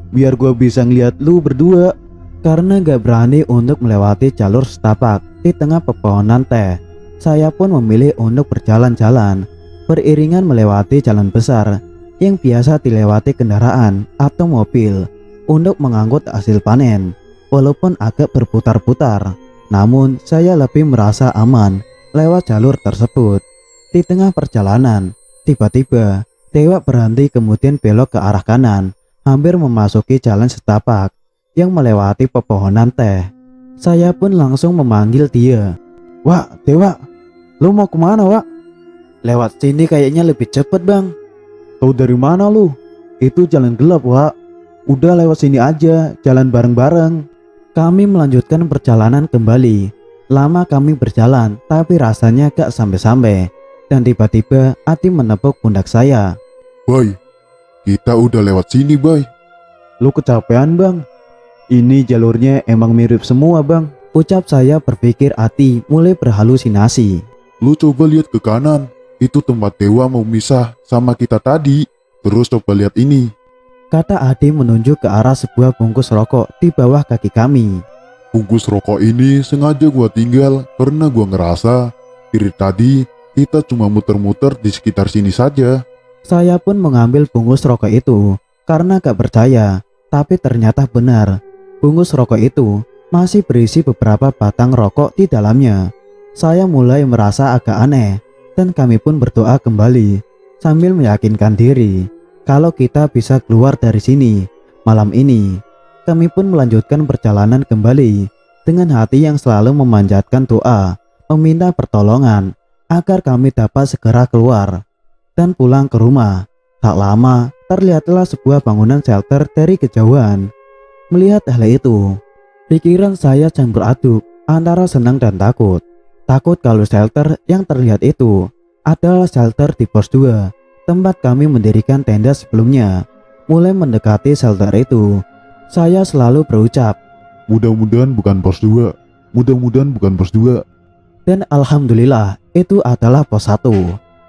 Biar gua bisa ngeliat lu berdua. Karena gak berani untuk melewati jalur setapak di tengah pepohonan teh, saya pun memilih untuk berjalan-jalan beriringan melewati jalan besar yang biasa dilewati kendaraan atau mobil untuk mengangkut hasil panen. Walaupun agak berputar-putar, namun saya lebih merasa aman lewat jalur tersebut. Di tengah perjalanan, tiba-tiba Dewa berhenti kemudian belok ke arah kanan, hampir memasuki jalan setapak yang melewati pepohonan teh. Saya pun langsung memanggil dia. Wak, Dewa, lu mau kemana Wak? Lewat sini kayaknya lebih cepet bang. Tahu dari mana lu? Itu jalan gelap Wak. Udah lewat sini aja, jalan bareng-bareng. Kami melanjutkan perjalanan kembali. Lama kami berjalan, tapi rasanya gak sampai-sampai. Dan tiba-tiba Ati menepuk pundak saya. Boy, kita udah lewat sini boy. Lu kecapean bang? Ini jalurnya emang mirip semua bang. Ucap saya berpikir Ati mulai berhalusinasi. Lu coba lihat ke kanan, itu tempat Dewa mau misah sama kita tadi. Terus coba lihat ini. Kata Adi menunjuk ke arah sebuah bungkus rokok di bawah kaki kami. Bungkus rokok ini sengaja gua tinggal karena gua ngerasa dari tadi kita cuma muter-muter di sekitar sini saja. Saya pun mengambil bungkus rokok itu karena gak percaya, tapi ternyata benar. Bungkus rokok itu masih berisi beberapa batang rokok di dalamnya. Saya mulai merasa agak aneh dan kami pun berdoa kembali sambil meyakinkan diri kalau kita bisa keluar dari sini malam ini. Kami pun melanjutkan perjalanan kembali dengan hati yang selalu memanjatkan doa, meminta pertolongan agar kami dapat segera keluar dan pulang ke rumah. Tak lama terlihatlah sebuah bangunan shelter dari kejauhan. Melihat hal itu, pikiran saya campur aduk antara senang dan takut. Takut kalau shelter yang terlihat itu adalah shelter di pos 2, tempat kami mendirikan tenda sebelumnya. Mulai mendekati shelter itu, saya selalu berucap, Mudah-mudahan bukan pos 2. Mudah-mudahan bukan pos 2. dan alhamdulillah itu adalah pos 1.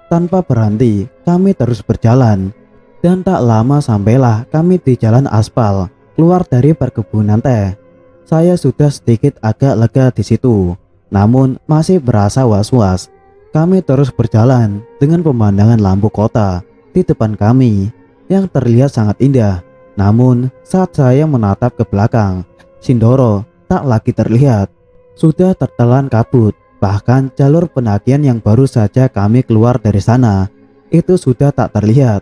Tanpa berhenti, kami terus berjalan. Dan tak lama sampailah kami di jalan aspal keluar dari perkebunan teh. Saya sudah sedikit agak lega di situ, namun masih berasa was-was. Kami terus berjalan dengan pemandangan lampu kota di depan kami yang terlihat sangat indah. Namun saat saya menatap ke belakang, Sindoro tak lagi terlihat. Sudah tertelan kabut. Bahkan jalur pendakian yang baru saja kami keluar dari sana itu sudah tak terlihat.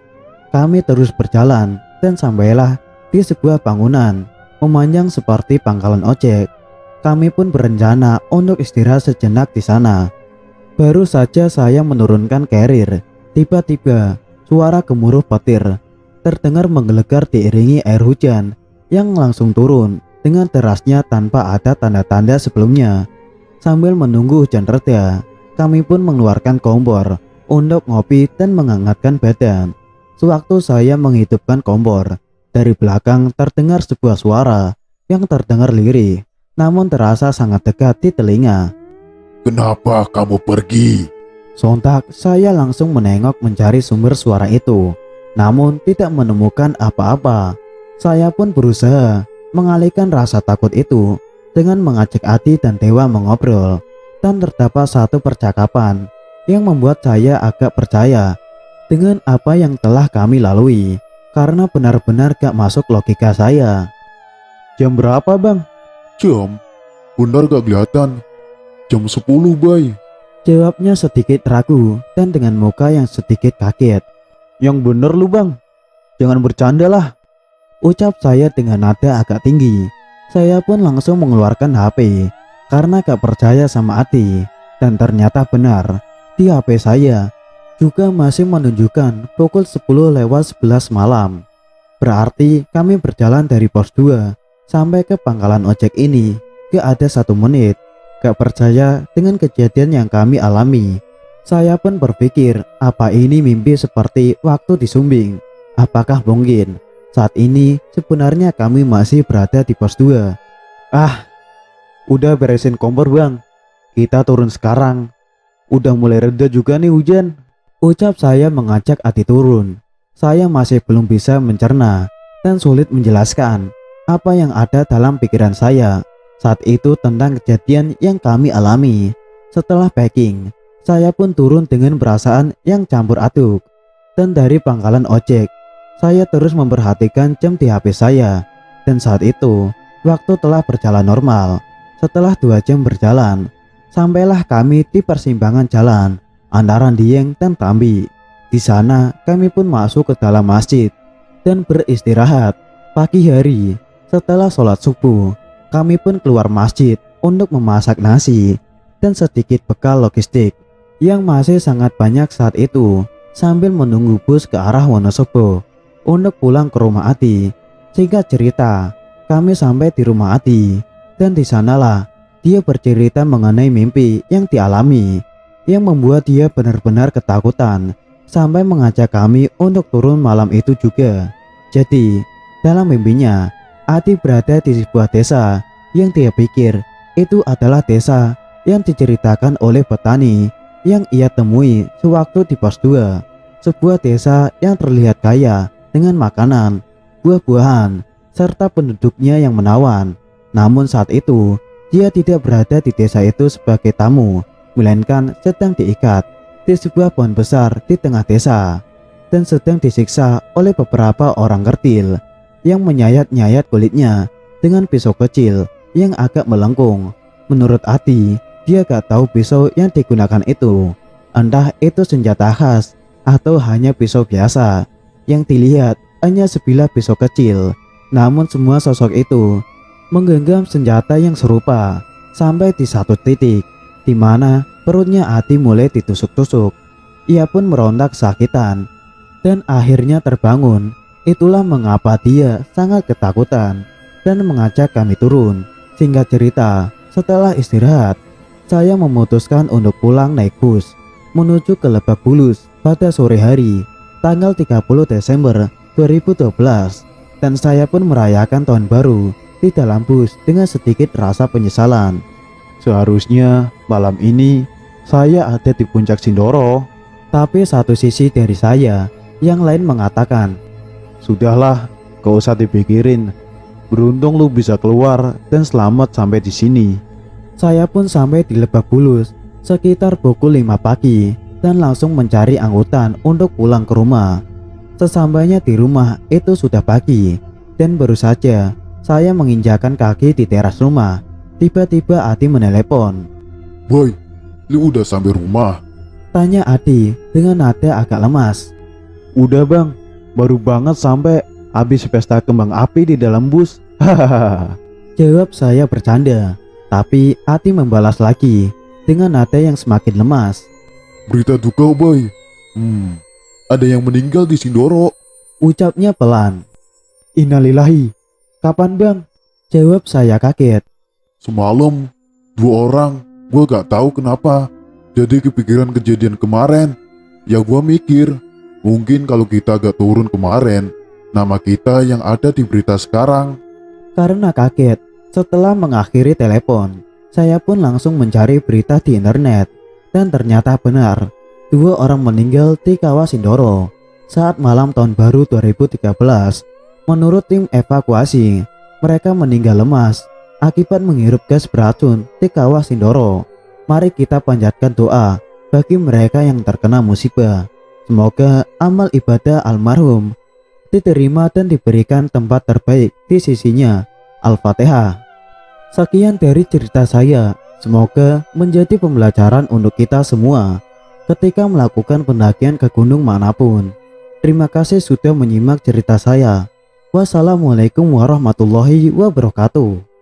Kami terus berjalan dan sampailah di sebuah bangunan memanjang seperti pangkalan ojek. Kami pun berencana untuk istirahat sejenak di sana. Baru saja saya menurunkan carrier, tiba-tiba suara gemuruh petir terdengar menggelegar diiringi air hujan yang langsung turun dengan derasnya tanpa ada tanda-tanda sebelumnya. Sambil menunggu hujan reda, kami pun mengeluarkan kompor untuk ngopi dan menghangatkan badan. Sewaktu saya menghidupkan kompor, dari belakang terdengar sebuah suara yang terdengar lirih, namun terasa sangat dekat di telinga. Kenapa kamu pergi? Sontak saya langsung menengok mencari sumber suara itu, namun tidak menemukan apa-apa. Saya pun berusaha mengalihkan rasa takut itu dengan mengajak Adi dan Dewa mengobrol, dan terdapat satu percakapan yang membuat saya agak percaya dengan apa yang telah kami lalui, karena benar-benar gak masuk logika saya. Jam berapa bang? Jam? Benar gak kelihatan? Jam 10, Bay. Jawabnya sedikit ragu dan dengan muka yang sedikit kaget. Yang bener lu bang, jangan bercanda lah. Ucap saya dengan nada agak tinggi. Saya pun langsung mengeluarkan HP karena gak percaya sama Adi. Dan ternyata benar, di HP saya juga masih menunjukkan pukul 10:11 malam. Berarti kami berjalan dari pos 2 sampai ke pangkalan ojek ini gak ada 1 menit. Gak percaya dengan kejadian yang kami alami. Saya pun berpikir, apa ini mimpi seperti waktu di Sumbing? Apakah mungkin saat ini sebenarnya kami masih berada di pos 2? Udah beresin kompor bang, kita turun sekarang. Udah mulai reda juga nih hujan. Ucap saya mengajak Adi turun. Saya masih belum bisa mencerna dan sulit menjelaskan apa yang ada dalam pikiran saya saat itu tentang kejadian yang kami alami. Setelah packing, saya pun turun dengan perasaan yang campur aduk. Dan dari pangkalan ojek, saya terus memperhatikan jam di HP saya. Dan saat itu, waktu telah berjalan normal. Setelah 2 jam berjalan, sampailah kami di persimpangan jalan antara Dieng dan Tambi. Di sana, kami pun masuk ke dalam masjid dan beristirahat. Pagi hari, setelah sholat subuh, kami pun keluar masjid untuk memasak nasi dan sedikit bekal logistik yang masih sangat banyak saat itu, sambil menunggu bus ke arah Wonosobo untuk pulang ke rumah Adi. Singkat cerita, kami sampai di rumah Adi dan di sanalah dia bercerita mengenai mimpi yang dialami yang membuat dia benar-benar ketakutan sampai mengajak kami untuk turun malam itu juga. Jadi, dalam mimpinya Adi berada di sebuah desa yang dia pikir itu adalah desa yang diceritakan oleh petani yang ia temui sewaktu di pos 2. Sebuah desa yang terlihat kaya dengan makanan, buah-buahan, serta penduduknya yang menawan. Namun saat itu, dia tidak berada di desa itu sebagai tamu, melainkan sedang diikat di sebuah pohon besar di tengah desa dan sedang disiksa oleh beberapa orang kertil yang menyayat-nyayat kulitnya dengan pisau kecil yang agak melengkung. Menurut Adi, dia gak tahu pisau yang digunakan itu, entah itu senjata khas atau hanya pisau biasa. Yang dilihat hanya sebilah pisau kecil, namun semua sosok itu menggenggam senjata yang serupa sampai di satu titik di mana perutnya Adi mulai ditusuk-tusuk. Ia pun merontak sakitan dan akhirnya terbangun. Itulah mengapa dia sangat ketakutan dan mengajak kami turun. Singkat cerita, setelah istirahat, saya memutuskan untuk pulang naik bus menuju ke Lebak Bulus pada sore hari tanggal 30 Desember 2012, dan saya pun merayakan tahun baru di dalam bus dengan sedikit rasa penyesalan. Seharusnya malam ini saya ada di puncak Sindoro. Tapi satu sisi dari saya yang lain mengatakan, Sudahlah, gak usah dipikirin. Beruntung lu bisa keluar dan selamat sampai di sini. Saya pun sampai di Lebak Bulus sekitar pukul 5 pagi dan langsung mencari angkutan untuk pulang ke rumah. Sesampainya di rumah itu sudah pagi dan baru saja saya menginjakan kaki di teras rumah. Tiba-tiba Adi menelepon. Boy, lu udah sampai rumah? Tanya Adi dengan nada agak lemas. Udah bang, baru banget sampai, habis pesta kembang api di dalam bus. Hahaha. Jawab saya bercanda. Tapi Adi membalas lagi dengan nada yang semakin lemas. Berita duka, Boy. Ada yang meninggal di Sindoro. Ucapnya pelan. Innalillahi. Kapan bang? Jawab saya kaget. Semalam, 2 orang. Gua gak tahu kenapa. Jadi kepikiran kejadian kemarin. Ya gua mikir, mungkin kalau kita gak turun kemarin, nama kita yang ada di berita sekarang. Karena kaget, setelah mengakhiri telepon, saya pun langsung mencari berita di internet. Dan ternyata benar, 2 orang meninggal di kawah Sindoro saat malam tahun baru 2013. Menurut tim evakuasi, mereka meninggal lemas akibat menghirup gas beracun di kawah Sindoro. Mari kita panjatkan doa bagi mereka yang terkena musibah. Semoga amal ibadah almarhum diterima dan diberikan tempat terbaik di sisinya. Al-Fatihah. Sekian dari cerita saya. Semoga menjadi pembelajaran untuk kita semua ketika melakukan pendakian ke gunung manapun. Terima kasih sudah menyimak cerita saya. Wassalamualaikum warahmatullahi wabarakatuh.